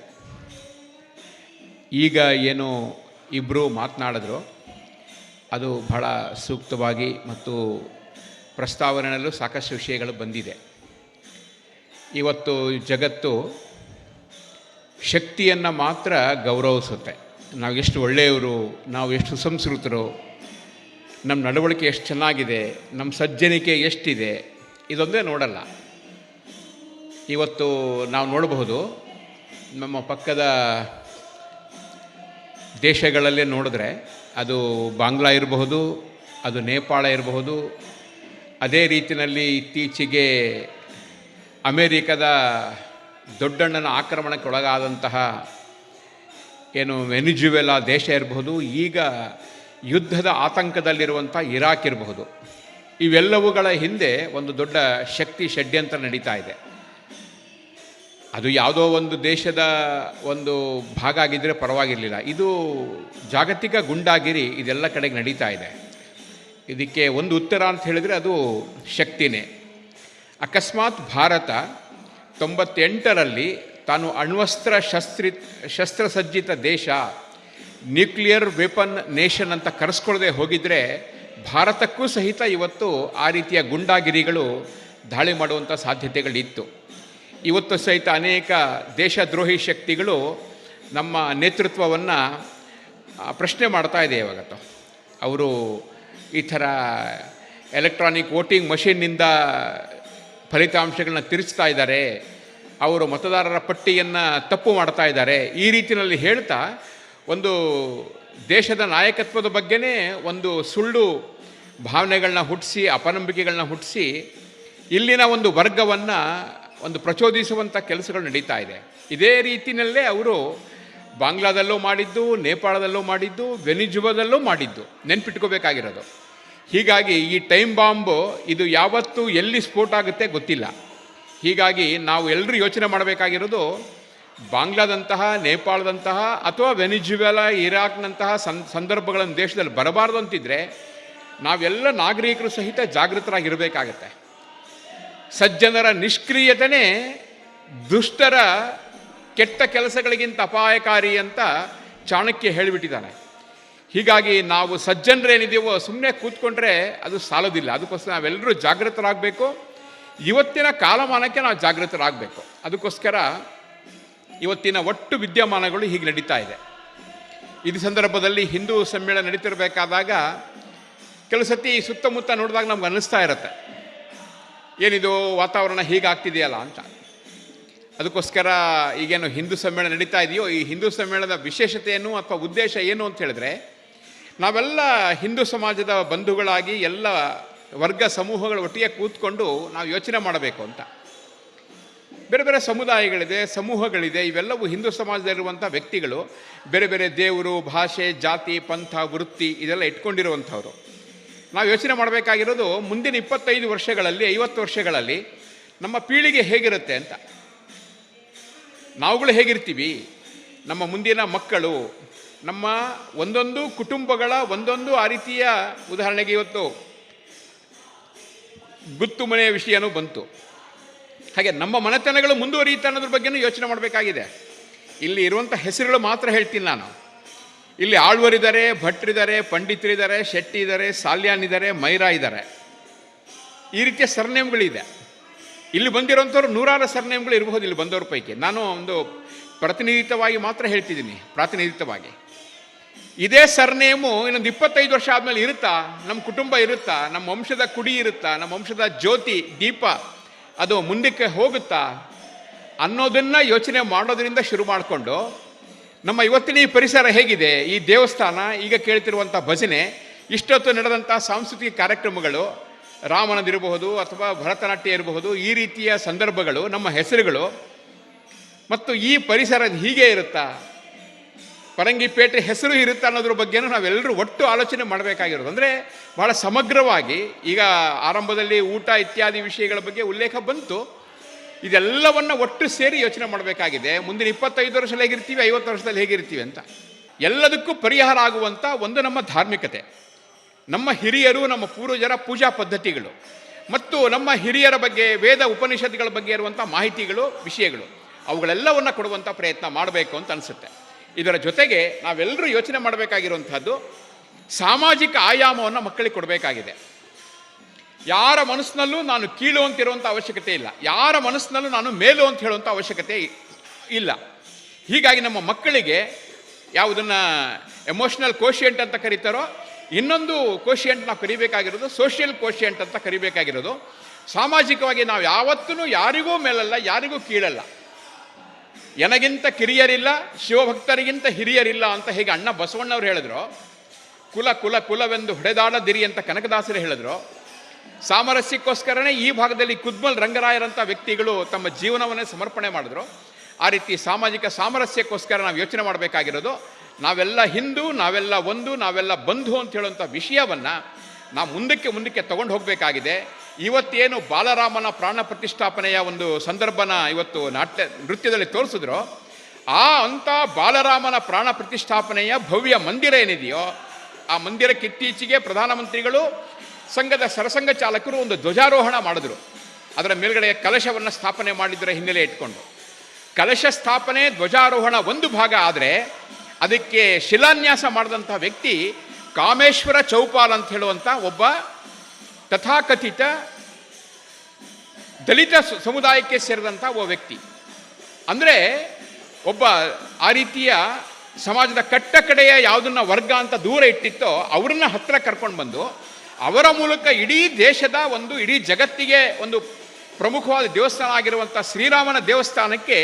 ಈಗ ಏನು ಇಬ್ಬರು ಮಾತನಾಡಿದ್ರು ಅದು ಬಹಳ ಸೂಕ್ತವಾಗಿ ಮತ್ತು ಪ್ರಸ್ತಾವನೆಯಲ್ಲೂ ಸಾಕಷ್ಟು ವಿಷಯಗಳು ಬಂದಿದೆ. ಇವತ್ತು ಜಗತ್ತು ಶಕ್ತಿಯನ್ನು ಮಾತ್ರ ಗೌರವಿಸುತ್ತೆ. ನಾವು ಎಷ್ಟು ಒಳ್ಳೆಯವರು, ನಾವು ಎಷ್ಟು ಸುಸಂಸ್ಕೃತರು, ನಮ್ಮ ನಡವಳಿಕೆ ಎಷ್ಟು ಚೆನ್ನಾಗಿದೆ, ನಮ್ಮ ಸಜ್ಜನಿಕೆ ಎಷ್ಟಿದೆ, ಇದೊಂದೇ ನೋಡಲ್ಲ. ಇವತ್ತು ನಾವು ನೋಡಬಹುದು, ನಮ್ಮ ಪಕ್ಕದ ದೇಶಗಳಲ್ಲೇ ನೋಡಿದ್ರೆ, ಅದು ಬಾಂಗ್ಲಾ ಇರಬಹುದು, ಅದು ನೇಪಾಳ ಇರಬಹುದು, ಅದೇ ರೀತಿಯಲ್ಲಿ ಇತ್ತೀಚೆಗೆ ಅಮೇರಿಕದ ದೊಡ್ಡಣ್ಣನ ಆಕ್ರಮಣಕ್ಕೆ ಒಳಗಾದಂತಹ ಏನು ವೆನಿಜುವೆಲಾ ದೇಶ ಇರಬಹುದು, ಈಗ ಯುದ್ಧದ ಆತಂಕದಲ್ಲಿರುವಂಥ ಇರಾಕ್ ಇರಬಹುದು. ಇವೆಲ್ಲವುಗಳ ಹಿಂದೆ ಒಂದು ದೊಡ್ಡ ಶಕ್ತಿ ಷಡ್ಯಂತ್ರ ನಡೀತಾ ಇದೆ. ಅದು ಯಾವುದೋ ಒಂದು ದೇಶದ ಒಂದು ಭಾಗ ಆಗಿದ್ದರೆ ಪರವಾಗಿರಲಿಲ್ಲ. ಇದು ಜಾಗತಿಕ ಗುಂಡಾಗಿರಿ ಇದೆಲ್ಲ ಕಡೆಗೆ ನಡೀತಾ ಇದೆ. ಇದಕ್ಕೆ ಒಂದು ಉತ್ತರ ಅಂತ ಹೇಳಿದರೆ ಅದು ಶಕ್ತಿನೇ. ಅಕಸ್ಮಾತ್ ಭಾರತ 98ರಲ್ಲಿ ತಾನು ಅಣ್ವಸ್ತ್ರ ಶಸ್ತ್ರಸಜ್ಜಿತ ದೇಶ, ನ್ಯೂಕ್ಲಿಯರ್ ವೆಪನ್ ನೇಷನ್ ಅಂತ ಕರೆಸ್ಕೊಳ್ಳದೆ ಹೋಗಿದ್ರೆ ಭಾರತಕ್ಕೂ ಸಹಿತ ಇವತ್ತು ಆ ರೀತಿಯ ಗುಂಡಾಗಿರಿಗಳು ದಾಳಿ ಮಾಡುವಂಥ ಸಾಧ್ಯತೆಗಳಿತ್ತು. ಇವತ್ತು ಸಹಿತ ಅನೇಕ ದೇಶದ್ರೋಹಿ ಶಕ್ತಿಗಳು ನಮ್ಮ ನೇತೃತ್ವವನ್ನು ಪ್ರಶ್ನೆ ಮಾಡ್ತಾ ಇದೆ. ಇವಾಗತ್ತು ಅವರು ಈ ಥರ ಎಲೆಕ್ಟ್ರಾನಿಕ್ ವೋಟಿಂಗ್ ಮಷಿನ್ನಿಂದ ಫಲಿತಾಂಶಗಳನ್ನ ತಿರುಚ್ತಾ ಇದ್ದಾರೆ, ಅವರು ಮತದಾರರ ಪಟ್ಟಿಯನ್ನು ತಪ್ಪು ಮಾಡ್ತಾ ಇದ್ದಾರೆ, ಈ ರೀತಿಯಲ್ಲಿ ಹೇಳ್ತಾ ಒಂದು ದೇಶದ ನಾಯಕತ್ವದ ಬಗ್ಗೆನೇ ಒಂದು ಸುಳ್ಳು ಭಾವನೆಗಳನ್ನ ಹುಟ್ಟಿಸಿ, ಅಪನಂಬಿಕೆಗಳನ್ನ ಹುಟ್ಟಿಸಿ ಇಲ್ಲಿನ ಒಂದು ವರ್ಗವನ್ನು ಒಂದು ಪ್ರಚೋದಿಸುವಂಥ ಕೆಲಸಗಳು ನಡೀತಾ ಇದೆ. ಇದೇ ರೀತಿಯಲ್ಲೇ ಅವರು ಬಾಂಗ್ಲಾದಲ್ಲೂ ಮಾಡಿದ್ದು, ನೇಪಾಳದಲ್ಲೂ ಮಾಡಿದ್ದು, ವೆನಿಜುವಾದಲ್ಲೂ ಮಾಡಿದ್ದು ನೆನ್ಪಿಟ್ಕೋಬೇಕಾಗಿರೋದು. ಹೀಗಾಗಿ ಈ ಟೈಮ್ ಬಾಂಬು ಇದು ಯಾವತ್ತು ಎಲ್ಲಿ ಸ್ಫೋಟ ಆಗುತ್ತೆ ಗೊತ್ತಿಲ್ಲ. ಹೀಗಾಗಿ ನಾವು ಎಲ್ಲರೂ ಯೋಚನೆ ಮಾಡಬೇಕಾಗಿರೋದು, ಬಾಂಗ್ಲಾದಂತಹ, ನೇಪಾಳದಂತಹ ಅಥವಾ ವೆನಿಜುವೆಲಾ, ಇರಾಕ್ನಂತಹ ಸಂದರ್ಭಗಳನ್ನು ದೇಶದಲ್ಲಿ ಬರಬಾರ್ದು ಅಂತಿದ್ರೆ ನಾವೆಲ್ಲ ನಾಗರಿಕರು ಸಹಿತ ಜಾಗೃತರಾಗಿರಬೇಕಾಗತ್ತೆ. ಸಜ್ಜನರ ನಿಷ್ಕ್ರಿಯತೆಯೇ ದುಷ್ಟರ ಕೆಟ್ಟ ಕೆಲಸಗಳಿಗಿಂತ ಅಪಾಯಕಾರಿ ಅಂತ ಚಾಣಕ್ಯ ಹೇಳಿಬಿಟ್ಟಿದ್ದಾನೆ. ಹೀಗಾಗಿ ನಾವು ಸಜ್ಜನರೇನಿದೆಯೋ ಸುಮ್ಮನೆ ಕೂತ್ಕೊಂಡ್ರೆ ಅದು ಸಾಲೋದಿಲ್ಲ. ಅದಕ್ಕೋಸ್ಕರ ನಾವೆಲ್ಲರೂ ಜಾಗೃತರಾಗಬೇಕು. ಇವತ್ತಿನ ಕಾಲಮಾನಕ್ಕೆ ನಾವು ಜಾಗೃತರಾಗಬೇಕು. ಅದಕ್ಕೋಸ್ಕರ ಇವತ್ತಿನ ಒಟ್ಟು ವಿದ್ಯಮಾನಗಳು ಹೀಗೆ ನಡೀತಾ ಇದೆ. ಈ ಸಂದರ್ಭದಲ್ಲಿ ಹಿಂದೂ ಸಮ್ಮೇಳನ ನಡೀತಿರಬೇಕಾದಾಗ ಕೆಲವು ಸತಿ ಸುತ್ತಮುತ್ತ ನೋಡಿದಾಗ ನಮ್ಗೆ ಅನ್ನಿಸ್ತಾ ಇರುತ್ತೆ, ಏನಿದು ವಾತಾವರಣ ಹೀಗಾಗ್ತಿದೆಯಲ್ಲ ಅಂತ. ಅದಕ್ಕೋಸ್ಕರ ಈಗೇನು ಹಿಂದೂ ಸಮ್ಮೇಳನ ನಡೀತಾ ಇದೆಯೋ, ಈ ಹಿಂದೂ ಸಮ್ಮೇಳನದ ವಿಶೇಷತೆ ಏನು ಅಥವಾ ಉದ್ದೇಶ ಏನು ಅಂತ ಹೇಳಿದ್ರೆ, ನಾವೆಲ್ಲ ಹಿಂದೂ ಸಮಾಜದ ಬಂಧುಗಳಾಗಿ ಎಲ್ಲ ವರ್ಗ ಸಮೂಹಗಳ ಒಟ್ಟಿಗೆ ಕೂತ್ಕೊಂಡು ನಾವು ಯೋಚನೆ ಮಾಡಬೇಕು ಅಂತ. ಬೇರೆ ಬೇರೆ ಸಮುದಾಯಗಳಿದೆ, ಸಮೂಹಗಳಿದೆ. ಇವೆಲ್ಲವೂ ಹಿಂದೂ ಸಮಾಜದಲ್ಲಿರುವಂಥ ವ್ಯಕ್ತಿಗಳು ಬೇರೆ ಬೇರೆ ದೇವರು, ಭಾಷೆ, ಜಾತಿ, ಪಂಥ, ವೃತ್ತಿ ಇದೆಲ್ಲ ಇಟ್ಕೊಂಡಿರುವಂಥವ್ರು. ನಾವು ಯೋಚನೆ ಮಾಡಬೇಕಾಗಿರೋದು ಮುಂದಿನ 25 ವರ್ಷಗಳಲ್ಲಿ 50 ವರ್ಷಗಳಲ್ಲಿ ನಮ್ಮ ಪೀಳಿಗೆ ಹೇಗಿರುತ್ತೆ ಅಂತ. ನಾವುಗಳು ಹೇಗಿರ್ತೀವಿ, ನಮ್ಮ ಮುಂದಿನ ಮಕ್ಕಳು, ನಮ್ಮ ಒಂದೊಂದು ಕುಟುಂಬಗಳ ಒಂದೊಂದು ಆ ರೀತಿಯ ಉದಾಹರಣೆಗೆ ಇವತ್ತು ಗುತ್ತು ಮನೆಯ ವಿಷಯನೂ ಬಂತು. ಹಾಗೆ ನಮ್ಮ ಮನೆತನಗಳು ಮುಂದುವರಿಯುತ್ತೆ ಅನ್ನೋದ್ರ ಬಗ್ಗೆನೂ ಯೋಚನೆ ಮಾಡಬೇಕಾಗಿದೆ. ಇಲ್ಲಿ ಇರುವಂಥ ಹೆಸರುಗಳು ಮಾತ್ರ ಹೇಳ್ತೀನಿ ನಾನು. ಇಲ್ಲಿ ಆಳ್ವರಿದ್ದಾರೆ, ಭಟ್ರಿದ್ದಾರೆ, ಪಂಡಿತರಿದ್ದಾರೆ, ಶೆಟ್ಟಿ ಇದ್ದಾರೆ, ಸಾಲ್ಯಾನ್ ಇದ್ದಾರೆ, ಮೈರಾ ಇದ್ದಾರೆ. ಈ ರೀತಿಯ ಸರ್ನೇಮ್ಗಳಿದೆ. ಇಲ್ಲಿ ಬಂದಿರೋಂಥವ್ರು ನೂರಾರು ಸರ್ನೇಮ್ಗಳು ಇರಬಹುದು ಇಲ್ಲಿ ಬಂದವ್ರ ಪೈಕಿ. ನಾನು ಒಂದು ಪ್ರಾತಿನಿಧಿತ್ವವಾಗಿ ಮಾತ್ರ ಹೇಳ್ತಿದ್ದೀನಿ, ಪ್ರಾತಿನಿಧಿತ್ವವಾಗಿ. ಇದೇ ಸರ್ನೇಮು ಇನ್ನೊಂದು 25 ವರ್ಷ ಆದಮೇಲೆ ಇರುತ್ತಾ, ನಮ್ಮ ಕುಟುಂಬ ಇರುತ್ತಾ, ನಮ್ಮ ವಂಶದ ಕುಡಿ ಇರುತ್ತಾ, ನಮ್ಮ ವಂಶದ ಜ್ಯೋತಿ ದೀಪ ಅದು ಮುಂದಕ್ಕೆ ಹೋಗುತ್ತಾ ಅನ್ನೋದನ್ನು ಯೋಚನೆ ಮಾಡೋದ್ರಿಂದ ಶುರು ಮಾಡಿಕೊಂಡು ನಮ್ಮ ಇವತ್ತಿನ ಈ ಪರಿಸರ ಹೇಗಿದೆ, ಈ ದೇವಸ್ಥಾನ, ಈಗ ಕೇಳ್ತಿರುವಂಥ ಭಜನೆ, ಇಷ್ಟೊತ್ತು ನಡೆದಂಥ ಸಾಂಸ್ಕೃತಿಕ ಕಾರ್ಯಕ್ರಮಗಳು, ರಾಮನದಿರಬಹುದು ಅಥವಾ ಭರತನಾಟ್ಯ ಇರಬಹುದು, ಈ ರೀತಿಯ ಸಂದರ್ಭಗಳು, ನಮ್ಮ ಹೆಸರುಗಳು ಮತ್ತು ಈ ಪರಿಸರ ಹೀಗೆ ಇರುತ್ತಾ, ಪರಂಗಿಪೇಟೆ ಹೆಸರು ಇರುತ್ತಾ ಅನ್ನೋದ್ರ ಬಗ್ಗೆನೂ ನಾವೆಲ್ಲರೂ ಒಟ್ಟು ಆಲೋಚನೆ ಮಾಡಬೇಕಾಗಿರೋದು. ಅಂದರೆ ಬಹಳ ಸಮಗ್ರವಾಗಿ, ಈಗ ಆರಂಭದಲ್ಲಿ ಊಟ ಇತ್ಯಾದಿ ವಿಷಯಗಳ ಬಗ್ಗೆ ಉಲ್ಲೇಖ ಬಂತು. ಇದೆಲ್ಲವನ್ನು ಒಟ್ಟು ಸೇರಿ ಯೋಚನೆ ಮಾಡಬೇಕಾಗಿದೆ. ಮುಂದಿನ 25 ವರ್ಷದಲ್ಲಿ ಹೇಗಿರ್ತೀವಿ, 50 ವರ್ಷದಲ್ಲಿ ಹೇಗಿರ್ತೀವಿ ಅಂತ. ಎಲ್ಲದಕ್ಕೂ ಪರಿಹಾರ ಆಗುವಂಥ ಒಂದು ನಮ್ಮ ಧಾರ್ಮಿಕತೆ, ನಮ್ಮ ಹಿರಿಯರು, ನಮ್ಮ ಪೂರ್ವಜರ ಪೂಜಾ ಪದ್ಧತಿಗಳು ಮತ್ತು ನಮ್ಮ ಹಿರಿಯರ ಬಗ್ಗೆ ವೇದ ಉಪನಿಷತ್ತುಗಳ ಬಗ್ಗೆ ಇರುವಂಥ ಮಾಹಿತಿಗಳು, ವಿಷಯಗಳು, ಅವುಗಳೆಲ್ಲವನ್ನು ಕೊಡುವಂಥ ಪ್ರಯತ್ನ ಮಾಡಬೇಕು ಅಂತ ಅನಿಸುತ್ತೆ. ಇದರ ಜೊತೆಗೆ ನಾವೆಲ್ಲರೂ ಯೋಚನೆ ಮಾಡಬೇಕಾಗಿರುವಂಥದ್ದು ಸಾಮಾಜಿಕ ಆಯಾಮವನ್ನು ಮಕ್ಕಳಿಗೆ ಕೊಡಬೇಕಾಗಿದೆ. ಯಾರ ಮನಸ್ಸಿನಲ್ಲೂ ನಾನು ಕೀಳು ಅಂತಿರುವಂಥ ಅವಶ್ಯಕತೆ ಇಲ್ಲ, ಯಾರ ಮನಸ್ಸಿನಲ್ಲೂ ನಾನು ಮೇಲು ಅಂತ ಹೇಳುವಂಥ ಅವಶ್ಯಕತೆ ಇಲ್ಲ. ಹೀಗಾಗಿ ನಮ್ಮ ಮಕ್ಕಳಿಗೆ ಯಾವುದನ್ನು ಎಮೋಷ್ನಲ್ ಕೋಶಿಯಂಟ್ ಅಂತ ಕರೀತಾರೋ, ಇನ್ನೊಂದು ಕೋಶಿಯಂಟ್ ನಾವು ಕರಿಬೇಕಾಗಿರೋದು ಸೋಷಿಯಲ್ ಕೋಶಿಯಂಟ್ ಅಂತ ಕರಿಬೇಕಾಗಿರೋದು. ಸಾಮಾಜಿಕವಾಗಿ ನಾವು ಯಾವತ್ತೂ ಯಾರಿಗೂ ಮೇಲಲ್ಲ, ಯಾರಿಗೂ ಕೀಳಲ್ಲ. ನನಗಿಂತ ಕಿರಿಯರಿಲ್ಲ, ಶಿವಭಕ್ತರಿಗಿಂತ ಹಿರಿಯರಿಲ್ಲ ಅಂತ ಹೇಗೆ ಅಣ್ಣ ಬಸವಣ್ಣವ್ರು ಹೇಳಿದ್ರು, ಕುಲ ಕುಲ ಕುಲವೆಂದು ಹೊಡೆದಾಡದಿರಿ ಅಂತ ಕನಕದಾಸರು ಹೇಳಿದ್ರು. ಸಾಮರಸ್ಯಕ್ಕೋಸ್ಕರನೇ ಈ ಭಾಗದಲ್ಲಿ ಕುದ್ಮಲ್ ರಂಗರಾಯರಂಥ ವ್ಯಕ್ತಿಗಳು ತಮ್ಮ ಜೀವನವನ್ನೇ ಸಮರ್ಪಣೆ ಮಾಡಿದ್ರು. ಆ ರೀತಿ ಸಾಮಾಜಿಕ ಸಾಮರಸ್ಯಕ್ಕೋಸ್ಕರ ನಾವು ಯೋಚನೆ ಮಾಡಬೇಕಾಗಿರೋದು ನಾವೆಲ್ಲ ಹಿಂದೂ, ನಾವೆಲ್ಲ ಒಂದು, ನಾವೆಲ್ಲ ಬಂಧು ಅಂತ ಹೇಳುವಂಥ ವಿಷಯವನ್ನು ನಾವು ಮುಂದಕ್ಕೆ ತಗೊಂಡು ಹೋಗಬೇಕಾಗಿದೆ. ಇವತ್ತೇನು ಬಾಲರಾಮನ ಪ್ರಾಣ ಪ್ರತಿಷ್ಠಾಪನೆಯ ಒಂದು ಸಂದರ್ಭನ ಇವತ್ತು ನೃತ್ಯದಲ್ಲಿ ತೋರಿಸಿದ್ರು, ಅಂಥ ಬಾಲರಾಮನ ಪ್ರಾಣ ಪ್ರತಿಷ್ಠಾಪನೆಯ ಭವ್ಯ ಮಂದಿರ ಏನಿದೆಯೋ, ಆ ಮಂದಿರಕ್ಕೆ ಇತ್ತೀಚೆಗೆ ಪ್ರಧಾನಮಂತ್ರಿಗಳು ಸಂಘದ ಸರಸಂಘ ಚಾಲಕರು ಒಂದು ಧ್ವಜಾರೋಹಣ ಮಾಡಿದ್ರು. ಅದರ ಮೇಲ್ಗಡೆ ಕಲಶವನ್ನು ಸ್ಥಾಪನೆ ಮಾಡಿದ್ದರ ಹಿನ್ನೆಲೆ ಇಟ್ಕೊಂಡು, ಕಲಶ ಸ್ಥಾಪನೆ ಧ್ವಜಾರೋಹಣ ಒಂದು ಭಾಗ ಆದರೆ ಅದಕ್ಕೆ ಶಿಲಾನ್ಯಾಸ ಮಾಡಿದಂಥ ವ್ಯಕ್ತಿ ಕಾಮೇಶ್ವರ ಚೌಪಾಲ್ ಅಂತ ಹೇಳುವಂಥ ಒಬ್ಬ ತಥಾಕಥಿತ ದಲಿತ ಸಮುದಾಯಕ್ಕೆ ಸೇರಿದಂಥ ಒಬ್ಬ ವ್ಯಕ್ತಿ. ಅಂದರೆ ಒಬ್ಬ ಆ ರೀತಿಯ ಸಮಾಜದ ಕಟ್ಟ ಕಡೆಯ ಯಾವುದನ್ನ ವರ್ಗ ಅಂತ ದೂರ ಇಟ್ಟಿತ್ತೋ ಅವ್ರನ್ನ ಹತ್ರ ಕರ್ಕೊಂಡು ಬಂದು ಅವರ ಮೂಲಕ ಇಡೀ ದೇಶದ ಒಂದು, ಇಡೀ ಜಗತ್ತಿಗೆ ಒಂದು ಪ್ರಮುಖವಾದ ದೇವಸ್ಥಾನ ಆಗಿರುವಂಥ ಶ್ರೀರಾಮನ ದೇವಸ್ಥಾನಕ್ಕೆ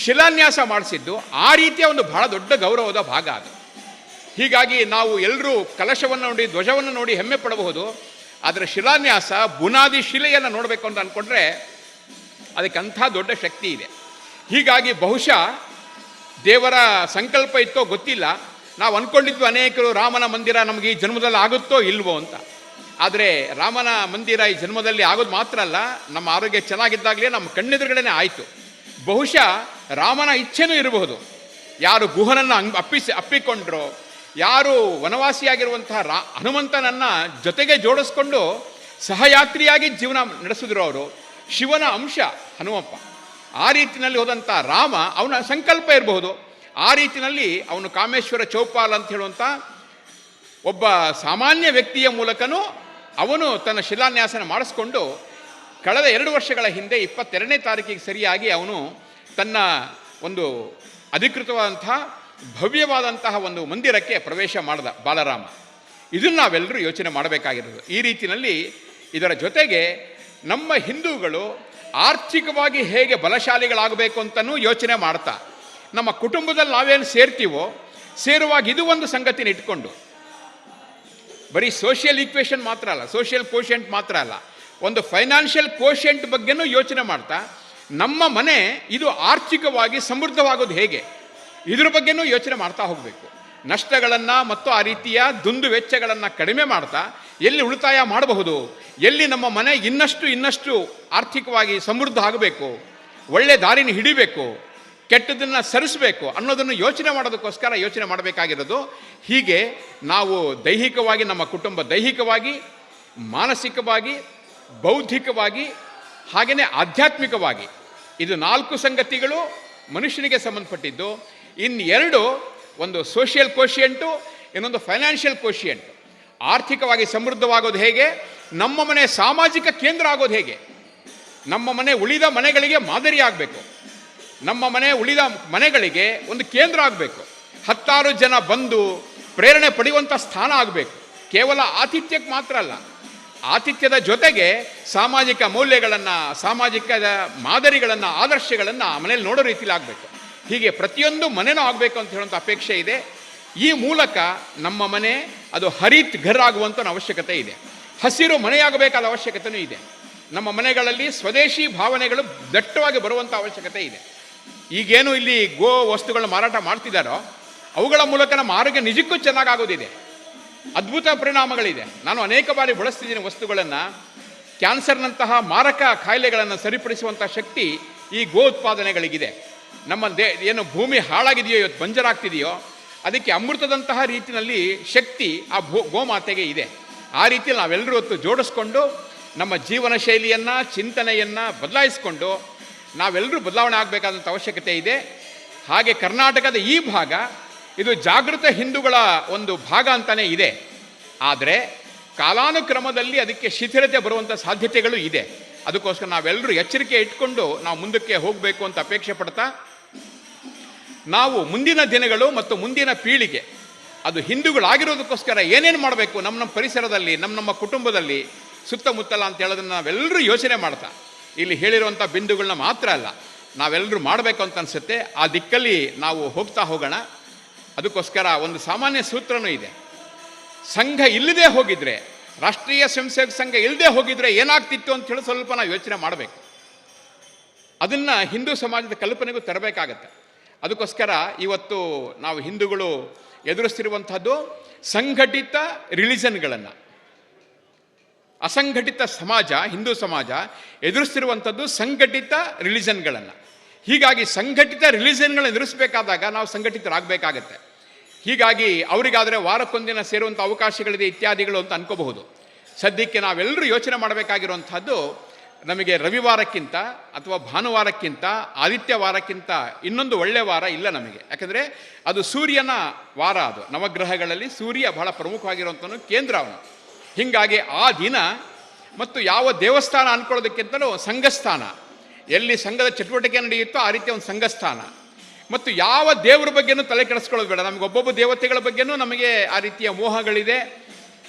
ಶಿಲಾನ್ಯಾಸ ಮಾಡಿಸಿದ್ದು ಆ ರೀತಿಯ ಒಂದು ಬಹಳ ದೊಡ್ಡ ಗೌರವದ ಭಾಗ ಅದು. ಹೀಗಾಗಿ ನಾವು ಎಲ್ಲರೂ ಕಲಶವನ್ನು ನೋಡಿ, ಧ್ವಜವನ್ನು ನೋಡಿ ಹೆಮ್ಮೆ ಪಡಬಹುದು. ಅದರ ಶಿಲಾನ್ಯಾಸ, ಬುನಾದಿ ಶಿಲೆಯನ್ನು ನೋಡಬೇಕು ಅಂತ ಅಂದ್ಕೊಂಡ್ರೆ ಅದಕ್ಕಂಥ ದೊಡ್ಡ ಶಕ್ತಿ ಇದೆ. ಹೀಗಾಗಿ ಬಹುಶಃ ದೇವರ ಸಂಕಲ್ಪ ಇತ್ತೋ ಗೊತ್ತಿಲ್ಲ, ನಾವು ಅಂದ್ಕೊಂಡಿದ್ವಿ ಅನೇಕರು ರಾಮನ ಮಂದಿರ ನಮಗೆ ಈ ಜನ್ಮದಲ್ಲಿ ಆಗುತ್ತೋ ಇಲ್ವೋ ಅಂತ. ಆದರೆ ರಾಮನ ಮಂದಿರ ಈ ಜನ್ಮದಲ್ಲಿ ಆಗೋದು ಮಾತ್ರ ಅಲ್ಲ, ನಮ್ಮ ಆರೋಗ್ಯ ಚೆನ್ನಾಗಿದ್ದಾಗಲೇ ನಮ್ಮ ಕಣ್ಣೆದುರುಗಡೆನೇ ಆಯಿತು. ಬಹುಶಃ ರಾಮನ ಇಚ್ಛೆನೂ ಇರಬಹುದು. ಯಾರು ಗುಹನನ್ನು ಅಪ್ಪಿಕೊಂಡ್ರೋ, ಯಾರು ವನವಾಸಿಯಾಗಿರುವಂತಹ ಹನುಮಂತನನ್ನು ಜೊತೆಗೆ ಜೋಡಿಸ್ಕೊಂಡು ಸಹಯಾತ್ರಿಯಾಗಿ ಜೀವನ ನಡೆಸಿದ್ರು ಅವರು, ಶಿವನ ಅಂಶ ಹನುಮಪ್ಪ. ಆ ರೀತಿಯಲ್ಲಿ ಹೋದಂಥ ರಾಮ ಅವನ ಸಂಕಲ್ಪ ಇರಬಹುದು. ಆ ರೀತಿಯಲ್ಲಿ ಅವನು ಕಾಮೇಶ್ವರ ಚೌಪಾಲ್ ಅಂತ ಹೇಳುವಂಥ ಒಬ್ಬ ಸಾಮಾನ್ಯ ವ್ಯಕ್ತಿಯ ಮೂಲಕನೂ ಅವನು ತನ್ನ ಶಿಲಾನ್ಯಾಸನ ಮಾಡಿಸ್ಕೊಂಡು ಕಳೆದ 2 ವರ್ಷಗಳ ಹಿಂದೆ 22ನೇ ತಾರೀಕಿಗೆ ಸರಿಯಾಗಿ ಅವನು ತನ್ನ ಒಂದು ಅಧಿಕೃತವಾದಂತಹ ಭವ್ಯವಾದಂತಹ ಒಂದು ಮಂದಿರಕ್ಕೆ ಪ್ರವೇಶ ಮಾಡಿದ ಬಾಲರಾಮ. ಇದನ್ನು ನಾವೆಲ್ಲರೂ ಯೋಚನೆ ಮಾಡಬೇಕಾಗಿರೋದು. ಈ ರೀತಿಯಲ್ಲಿ ಇದರ ಜೊತೆಗೆ ನಮ್ಮ ಹಿಂದೂಗಳು ಆರ್ಥಿಕವಾಗಿ ಹೇಗೆ ಬಲಶಾಲಿಗಳಾಗಬೇಕು ಅಂತಲೂ ಯೋಚನೆ ಮಾಡ್ತಾ, ನಮ್ಮ ಕುಟುಂಬದಲ್ಲಿ ನಾವೇನು ಸೇರ್ತೀವೋ ಸೇರುವಾಗ ಇದು ಒಂದು ಸಂಗತಿನ ಇಟ್ಕೊಂಡು, ಬರೀ ಸೋಷಿಯಲ್ ಈಕ್ವೇಷನ್ ಮಾತ್ರ ಅಲ್ಲ, ಸೋಷಿಯಲ್ ಕೋಶೆಂಟ್ ಮಾತ್ರ ಅಲ್ಲ, ಒಂದು ಫೈನಾನ್ಷಿಯಲ್ ಕೋಶೆಂಟ್ ಬಗ್ಗೆನೂ ಯೋಚನೆ ಮಾಡ್ತಾ ನಮ್ಮ ಮನೆ ಇದು ಆರ್ಥಿಕವಾಗಿ ಸಮೃದ್ಧವಾಗೋದು ಹೇಗೆ ಇದ್ರ ಬಗ್ಗೆನೂ ಯೋಚನೆ ಮಾಡ್ತಾ ಹೋಗಬೇಕು. ನಷ್ಟಗಳನ್ನು ಮತ್ತು ಆ ರೀತಿಯ ದುಂದು ವೆಚ್ಚಗಳನ್ನು ಕಡಿಮೆ ಮಾಡ್ತಾ ಎಲ್ಲಿ ಉಳಿತಾಯ ಮಾಡಬಹುದು, ಎಲ್ಲಿ ನಮ್ಮ ಮನೆ ಇನ್ನಷ್ಟು ಆರ್ಥಿಕವಾಗಿ ಸಮೃದ್ಧ ಆಗಬೇಕು, ಒಳ್ಳೆ ದಾರಿನ ಹಿಡಿಬೇಕು, ಕೆಟ್ಟದನ್ನು ಸರಿಸಬೇಕು ಅನ್ನೋದನ್ನು ಯೋಚನೆ ಮಾಡೋದಕ್ಕೋಸ್ಕರ ಯೋಚನೆ ಮಾಡಬೇಕಾಗಿರೋದು. ಹೀಗೆ ನಾವು ದೈಹಿಕವಾಗಿ, ನಮ್ಮ ಕುಟುಂಬ ದೈಹಿಕವಾಗಿ, ಮಾನಸಿಕವಾಗಿ, ಬೌದ್ಧಿಕವಾಗಿ, ಹಾಗೆಯೇ ಆಧ್ಯಾತ್ಮಿಕವಾಗಿ ಇದು 4 ಸಂಗತಿಗಳು ಮನುಷ್ಯನಿಗೆ ಸಂಬಂಧಪಟ್ಟಿದ್ದು. ಇನ್ನು ಒಂದು ಸೋಷಿಯಲ್ ಕೋಶಿಯೆಂಟು, ಇನ್ನೊಂದು ಫೈನಾನ್ಷಿಯಲ್ ಕೋಶಿಯೆಂಟ್. ಆರ್ಥಿಕವಾಗಿ ಸಮೃದ್ಧವಾಗೋದು ಹೇಗೆ, ನಮ್ಮ ಮನೆ ಸಾಮಾಜಿಕ ಕೇಂದ್ರ ಆಗೋದು ಹೇಗೆ, ನಮ್ಮ ಮನೆ ಉಳಿದ ಮನೆಗಳಿಗೆ ಮಾದರಿ ಆಗಬೇಕು, ನಮ್ಮ ಮನೆ ಉಳಿದ ಮನೆಗಳಿಗೆ ಒಂದು ಕೇಂದ್ರ ಆಗಬೇಕು, 10 ಜನ ಬಂದು ಪ್ರೇರಣೆ ಪಡೆಯುವಂಥ ಸ್ಥಾನ ಆಗಬೇಕು. ಕೇವಲ ಆತಿಥ್ಯಕ್ಕೆ ಮಾತ್ರ ಅಲ್ಲ, ಆತಿಥ್ಯದ ಜೊತೆಗೆ ಸಾಮಾಜಿಕ ಮೌಲ್ಯಗಳನ್ನು, ಸಾಮಾಜಿಕ ಮಾದರಿಗಳನ್ನು, ಆದರ್ಶಗಳನ್ನು ಆ ಮನೇಲಿ ನೋಡೋ ರೀತಿಯಲ್ಲಿ ಆಗಬೇಕು. ಹೀಗೆ ಪ್ರತಿಯೊಂದು ಮನೆನೂ ಆಗಬೇಕು ಅಂತ ಹೇಳುವಂಥ ಅಪೇಕ್ಷೆ ಇದೆ. ಈ ಮೂಲಕ ನಮ್ಮ ಮನೆ ಅದು ಹರಿತ್ ಘರ್ ಆಗುವಂಥ ಅವಶ್ಯಕತೆ ಇದೆ, ಹಸಿರು ಮನೆಯಾಗಬೇಕಾದ ಅವಶ್ಯಕತೆಯೂ ಇದೆ. ನಮ್ಮ ಮನೆಗಳಲ್ಲಿ ಸ್ವದೇಶಿ ಭಾವನೆಗಳು ದಟ್ಟವಾಗಿ ಬರುವಂಥ ಅವಶ್ಯಕತೆ ಇದೆ. ಈಗೇನು ಇಲ್ಲಿ ಗೋ ವಸ್ತುಗಳನ್ನ ಮಾರಾಟ ಮಾಡ್ತಿದ್ದಾರೋ ಅವುಗಳ ಮೂಲಕ ನಮ್ಮ ಆರೋಗ್ಯ ನಿಜಕ್ಕೂ ಚೆನ್ನಾಗಾಗೋದಿದೆ, ಅದ್ಭುತ ಪರಿಣಾಮಗಳಿದೆ. ನಾನು ಅನೇಕ ಬಾರಿ ಬಳಸ್ತಿದ್ದೀನಿ ವಸ್ತುಗಳನ್ನು. ಕ್ಯಾನ್ಸರ್ನಂತಹ ಮಾರಕ ಕಾಯಿಲೆಗಳನ್ನು ಸರಿಪಡಿಸುವಂಥ ಶಕ್ತಿ ಈ ಗೋ ಉತ್ಪಾದನೆಗಳಿಗಿದೆ. ನಮ್ಮ ಏನು ಭೂಮಿ ಹಾಳಾಗಿದೆಯೋ, ಇವತ್ತು ಬಂಜರಾಗ್ತಿದೆಯೋ, ಅದಕ್ಕೆ ಅಮೃತದಂತಹ ರೀತಿಯಲ್ಲಿ ಶಕ್ತಿ ಆ ಗೋಮಾತೆಗೆ ಇದೆ. ಆ ರೀತಿಯಲ್ಲಿ ನಾವೆಲ್ಲರೂ ಹೊತ್ತು ಜೋಡಿಸ್ಕೊಂಡು ನಮ್ಮ ಜೀವನ ಶೈಲಿಯನ್ನು, ಚಿಂತನೆಯನ್ನು ಬದಲಾಯಿಸಿಕೊಂಡು ನಾವೆಲ್ಲರೂ ಬದಲಾವಣೆ ಆಗಬೇಕಾದಂಥ ಅವಶ್ಯಕತೆ ಇದೆ. ಹಾಗೆ ಕರ್ನಾಟಕದ ಈ ಭಾಗ ಇದು ಜಾಗೃತ ಹಿಂದೂಗಳ ಒಂದು ಭಾಗ ಅಂತಲೇ ಇದೆ. ಆದರೆ ಕಾಲಾನುಕ್ರಮದಲ್ಲಿ ಅದಕ್ಕೆ ಶಿಥಿಲತೆ ಬರುವಂಥ ಸಾಧ್ಯತೆಗಳು ಇದೆ. ಅದಕ್ಕೋಸ್ಕರ ನಾವೆಲ್ಲರೂ ಎಚ್ಚರಿಕೆ ಇಟ್ಕೊಂಡು ನಾವು ಮುಂದಕ್ಕೆ ಹೋಗಬೇಕು ಅಂತ ಅಪೇಕ್ಷೆ ಪಡ್ತಾ, ನಾವು ಮುಂದಿನ ದಿನಗಳು ಮತ್ತು ಮುಂದಿನ ಪೀಳಿಗೆ ಅದು ಹಿಂದೂಗಳಾಗಿರೋದಕ್ಕೋಸ್ಕರ ಏನೇನು ಮಾಡಬೇಕು ನಮ್ಮ ಪರಿಸರದಲ್ಲಿ, ನಮ್ಮ ಕುಟುಂಬದಲ್ಲಿ, ಸುತ್ತಮುತ್ತಲ ಅಂತ ಹೇಳೋದನ್ನು ನಾವೆಲ್ಲರೂ ಯೋಚನೆ ಮಾಡ್ತಾ, ಇಲ್ಲಿ ಹೇಳಿರುವಂಥ ಬಿಂದುಗಳನ್ನ ಮಾತ್ರ ಅಲ್ಲ, ನಾವೆಲ್ಲರೂ ಮಾಡಬೇಕು ಅಂತ ಅನಿಸುತ್ತೆ. ಆ ದಿಕ್ಕಲ್ಲಿ ನಾವು ಹೋಗ್ತಾ ಹೋಗೋಣ. ಅದಕ್ಕೋಸ್ಕರ ಒಂದು ಸಾಮಾನ್ಯ ಸೂತ್ರನೂ ಇದೆ. ಸಂಘ ಇಲ್ಲದೆ ಹೋಗಿದ್ರೆ, ರಾಷ್ಟ್ರೀಯ ಸ್ವಯಂ ಸೇವಕ ಸಂಘ ಇಲ್ಲದೆ ಹೋಗಿದ್ರೆ ಏನಾಗ್ತಿತ್ತು ಅಂತ ಹೇಳಿ ಸ್ವಲ್ಪ ನಾವು ಯೋಚನೆ ಮಾಡಬೇಕು. ಅದನ್ನು ಹಿಂದೂ ಸಮಾಜದ ಕಲ್ಪನೆಗೂ ತರಬೇಕಾಗತ್ತೆ. ಅದಕ್ಕೋಸ್ಕರ ಇವತ್ತು ನಾವು ಹಿಂದೂಗಳು ಎದುರಿಸ್ತಿರುವಂಥದ್ದು ಸಂಘಟಿತ ರಿಲಿಜನ್ಗಳನ್ನು. ಅಸಂಘಟಿತ ಸಮಾಜ, ಹಿಂದೂ ಸಮಾಜ ಎದುರಿಸ್ತಿರುವಂಥದ್ದು ಸಂಘಟಿತ ರಿಲಿಜನ್ಗಳನ್ನು. ಹೀಗಾಗಿ ಸಂಘಟಿತ ರಿಲಿಜನ್ಗಳನ್ನ ಎದುರಿಸಬೇಕಾದಾಗ ನಾವು ಸಂಘಟಿತರಾಗಬೇಕಾಗತ್ತೆ. ಹೀಗಾಗಿ ಅವರಿಗಾದರೆ ವಾರಕ್ಕೊಂದಿನ ಸೇರುವಂಥ ಅವಕಾಶಗಳಿದೆ ಇತ್ಯಾದಿಗಳು ಅಂತ ಅನ್ಕೋಬಹುದು. ಸದ್ಯಕ್ಕೆ ನಾವೆಲ್ಲರೂ ಯೋಚನೆ ಮಾಡಬೇಕಾಗಿರುವಂಥದ್ದು, ನಮಗೆ ರವಿವಾರಕ್ಕಿಂತ ಅಥವಾ ಭಾನುವಾರಕ್ಕಿಂತ ಆದಿತ್ಯವಾರಕ್ಕಿಂತ ಇನ್ನೊಂದು ಒಳ್ಳೆಯ ವಾರ ಇಲ್ಲ ನಮಗೆ. ಯಾಕಂದರೆ ಅದು ಸೂರ್ಯನ ವಾರ, ಅದು ನವಗ್ರಹಗಳಲ್ಲಿ ಸೂರ್ಯ ಬಹಳ ಪ್ರಮುಖವಾಗಿರುವಂಥನು, ಕೇಂದ್ರ ಅವನು. ಹೀಗಾಗಿ ಆ ದಿನ ಮತ್ತು ಯಾವ ದೇವಸ್ಥಾನ ಅಂದ್ಕೊಳ್ಳೋದಕ್ಕಿಂತಲೂ ಸಂಘಸ್ಥಾನ, ಎಲ್ಲಿ ಸಂಘದ ಚಟುವಟಿಕೆ ನಡೆಯುತ್ತೋ ಆ ರೀತಿಯ ಒಂದು ಸಂಘಸ್ಥಾನ. ಮತ್ತು ಯಾವ ದೇವರ ಬಗ್ಗೆನೂ ತಲೆ ಕೆಡಿಸ್ಕೊಳ್ಳೋದು ಬೇಡ. ನಮಗೆ ಒಬ್ಬೊಬ್ಬ ದೇವತೆಗಳ ಬಗ್ಗೆನೂ ನಮಗೆ ಆ ರೀತಿಯ ಮೋಹಗಳಿದೆ,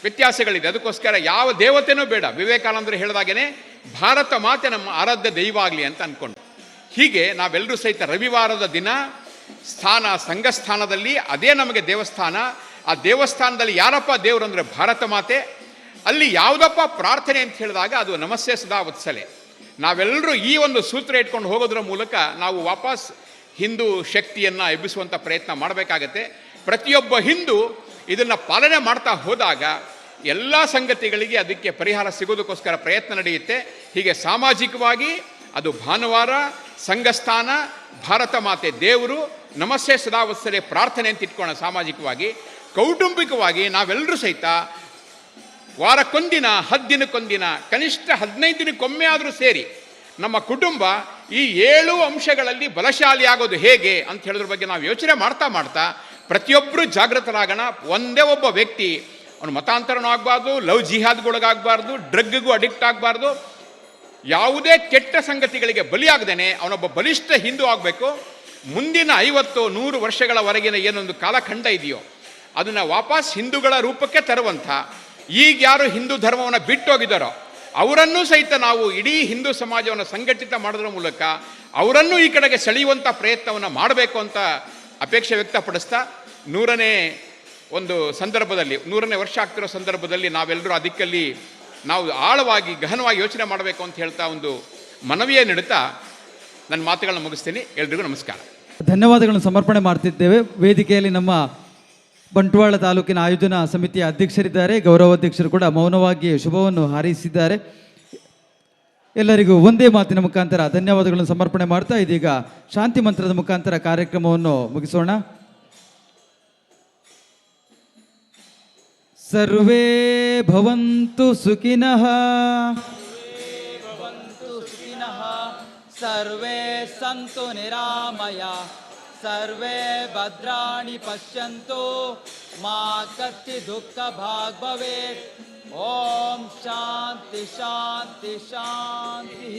ವ್ಯತ್ಯಾಸಗಳಿದೆ. ಅದಕ್ಕೋಸ್ಕರ ಯಾವ ದೇವತೆನೂ ಬೇಡ. ವಿವೇಕಾನಂದರು ಹೇಳಿದಾಗೇ ಭಾರತ ಮಾತೆ ನಮ್ಮ ಆರಾಧ್ಯ ದೈವ ಆಗಲಿ ಅಂತ ಅಂದ್ಕೊಂಡು, ಹೀಗೆ ನಾವೆಲ್ಲರೂ ಸಹಿತ ರವಿವಾರದ ದಿನ ಸ್ಥಾನ, ಸಂಘಸ್ಥಾನದಲ್ಲಿ ಅದೇ ನಮಗೆ ದೇವಸ್ಥಾನ. ಆ ದೇವಸ್ಥಾನದಲ್ಲಿ ಯಾರಪ್ಪ ದೇವರು ಅಂದರೆ ಭಾರತ ಮಾತೆ. ಅಲ್ಲಿ ಯಾವುದಪ್ಪ ಪ್ರಾರ್ಥನೆ ಅಂತ ಹೇಳಿದಾಗ ಅದು ನಮಸ್ತೆ ಸದಾ ವತ್ಸಲೆ. ನಾವೆಲ್ಲರೂ ಈ ಒಂದು ಸೂತ್ರ ಇಟ್ಕೊಂಡು ಹೋಗೋದ್ರ ಮೂಲಕ ನಾವು ವಾಪಸ್ ಹಿಂದೂ ಶಕ್ತಿಯನ್ನು ಎಬ್ಬಿಸುವಂಥ ಪ್ರಯತ್ನ ಮಾಡಬೇಕಾಗತ್ತೆ. ಪ್ರತಿಯೊಬ್ಬ ಹಿಂದೂ ಇದನ್ನು ಪಾಲನೆ ಮಾಡ್ತಾ ಹೋದಾಗ ಎಲ್ಲ ಸಂಗತಿಗಳಿಗೆ ಅದಕ್ಕೆ ಪರಿಹಾರ ಸಿಗೋದಕ್ಕೋಸ್ಕರ ಪ್ರಯತ್ನ ನಡೆಯುತ್ತೆ. ಹೀಗೆ ಸಾಮಾಜಿಕವಾಗಿ ಅದು ಭಾನುವಾರ, ಸಂಘಸ್ಥಾನ, ಭಾರತ ಮಾತೆ ದೇವರು, ನಮಸ್ತೆ ಸದಾ ವತ್ಸಲೆ ಪ್ರಾರ್ಥನೆ ಅಂತ ಇಟ್ಕೊಳ್ಳೋಣ. ಸಾಮಾಜಿಕವಾಗಿ, ಕೌಟುಂಬಿಕವಾಗಿ ನಾವೆಲ್ಲರೂ ಸಹಿತ ವಾರಕ್ಕೊಂದಿನ, 10 ದಿನಕ್ಕೊಂದಿನ, ಕನಿಷ್ಠ 15 ದಿನಕ್ಕೊಮ್ಮೆ ಆದರೂ ಸೇರಿ ನಮ್ಮ ಕುಟುಂಬ ಈ 7 ಅಂಶಗಳಲ್ಲಿ ಬಲಶಾಲಿ ಆಗೋದು ಹೇಗೆ ಅಂತ ಹೇಳೋದ್ರ ಬಗ್ಗೆ ನಾವು ಯೋಚನೆ ಮಾಡ್ತಾ ಮಾಡ್ತಾ ಪ್ರತಿಯೊಬ್ಬರು ಜಾಗೃತರಾಗೋಣ. ಒಂದೇ ಒಬ್ಬ ವ್ಯಕ್ತಿ ಅವನು ಮತಾಂತರನೂ ಆಗಬಾರ್ದು, ಲವ್ ಜಿಹಾದ್ಗೊಳಗಾಗಬಾರ್ದು, ಡ್ರಗ್ಗೂ ಅಡಿಕ್ಟ್ ಆಗಬಾರ್ದು, ಯಾವುದೇ ಕೆಟ್ಟ ಸಂಗತಿಗಳಿಗೆ ಬಲಿಯಾಗದೇನೆ ಅವನೊಬ್ಬ ಬಲಿಷ್ಠ ಹಿಂದೂ ಆಗಬೇಕು. ಮುಂದಿನ 50-100 ವರ್ಷಗಳವರೆಗಿನ ಏನೊಂದು ಕಾಲಖಂಡ ಇದೆಯೋ ಅದನ್ನು ವಾಪಸ್ ಹಿಂದೂಗಳ ರೂಪಕ್ಕೆ ತರುವಂಥ, ಈಗ ಯಾರು ಹಿಂದೂ ಧರ್ಮವನ್ನು ಬಿಟ್ಟೋಗಿದ್ದಾರೋ ಅವರನ್ನೂ ಸಹಿತ ನಾವು ಇಡೀ ಹಿಂದೂ ಸಮಾಜವನ್ನು ಸಂಘಟಿತ ಮಾಡೋದ್ರ ಮೂಲಕ ಅವರನ್ನೂ ಈ ಕಡೆಗೆ ಸೆಳೆಯುವಂಥ ಪ್ರಯತ್ನವನ್ನು ಮಾಡಬೇಕು ಅಂತ ಅಪೇಕ್ಷೆ ವ್ಯಕ್ತಪಡಿಸ್ತಾ, 100ನೇ ಒಂದು ಸಂದರ್ಭದಲ್ಲಿ 100ನೇ ವರ್ಷ ಆಗ್ತಿರೋ ಸಂದರ್ಭದಲ್ಲಿ ನಾವೆಲ್ಲರೂ ಅದಕ್ಕಲ್ಲಿ ನಾವು ಆಳವಾಗಿ ಗಹನವಾಗಿ ಯೋಚನೆ ಮಾಡಬೇಕು ಅಂತ ಹೇಳ್ತಾ ಒಂದು ಮನವಿಯ ನೀಡುತ್ತಾ ನನ್ನ ಮಾತುಗಳನ್ನ ಮುಗಿಸ್ತೀನಿ. ಎಲ್ರಿಗೂ ನಮಸ್ಕಾರ. ಧನ್ಯವಾದಗಳನ್ನು ಸಮರ್ಪಣೆ ಮಾಡ್ತಿದ್ದೇವೆ. ವೇದಿಕೆಯಲ್ಲಿ ನಮ್ಮ ಬಂಟ್ವಾಳ ತಾಲೂಕಿನ ಆಯೋಜನಾ ಸಮಿತಿಯ ಅಧ್ಯಕ್ಷರಿದ್ದಾರೆ, ಗೌರವಾಧ್ಯಕ್ಷರು ಕೂಡ ಮೌನವಾಗಿ ಶುಭವನ್ನು ಹಾರೈಸಿದ್ದಾರೆ. ಎಲ್ಲರಿಗೂ ಒಂದೇ ಮಾತಿನ ಮುಖಾಂತರ ಧನ್ಯವಾದಗಳನ್ನು ಸಮರ್ಪಣೆ ಮಾಡ್ತಾ ಇದೀಗ ಶಾಂತಿ ಮಂತ್ರದ ಮುಖಾಂತರ ಕಾರ್ಯಕ್ರಮವನ್ನು ಮುಗಿಸೋಣ. ಸರ್ವೇ ಭವಂತು ಸುಖಿನಃ, ಸರ್ವೇ ಸಂತು ನಿರಾಮಯ, ಸರ್ವೇ ಭದ್ರಾಣಿ ಪಶ್ಯಂತು, ಮಾ ಕಚ್ಚಿತ್ ದುಃಖ ಭಾಗ್ ಭವೇತ್. ಓಂ ಶಾಂತಿ ಶಾಂತಿ ಶಾಂತಿ.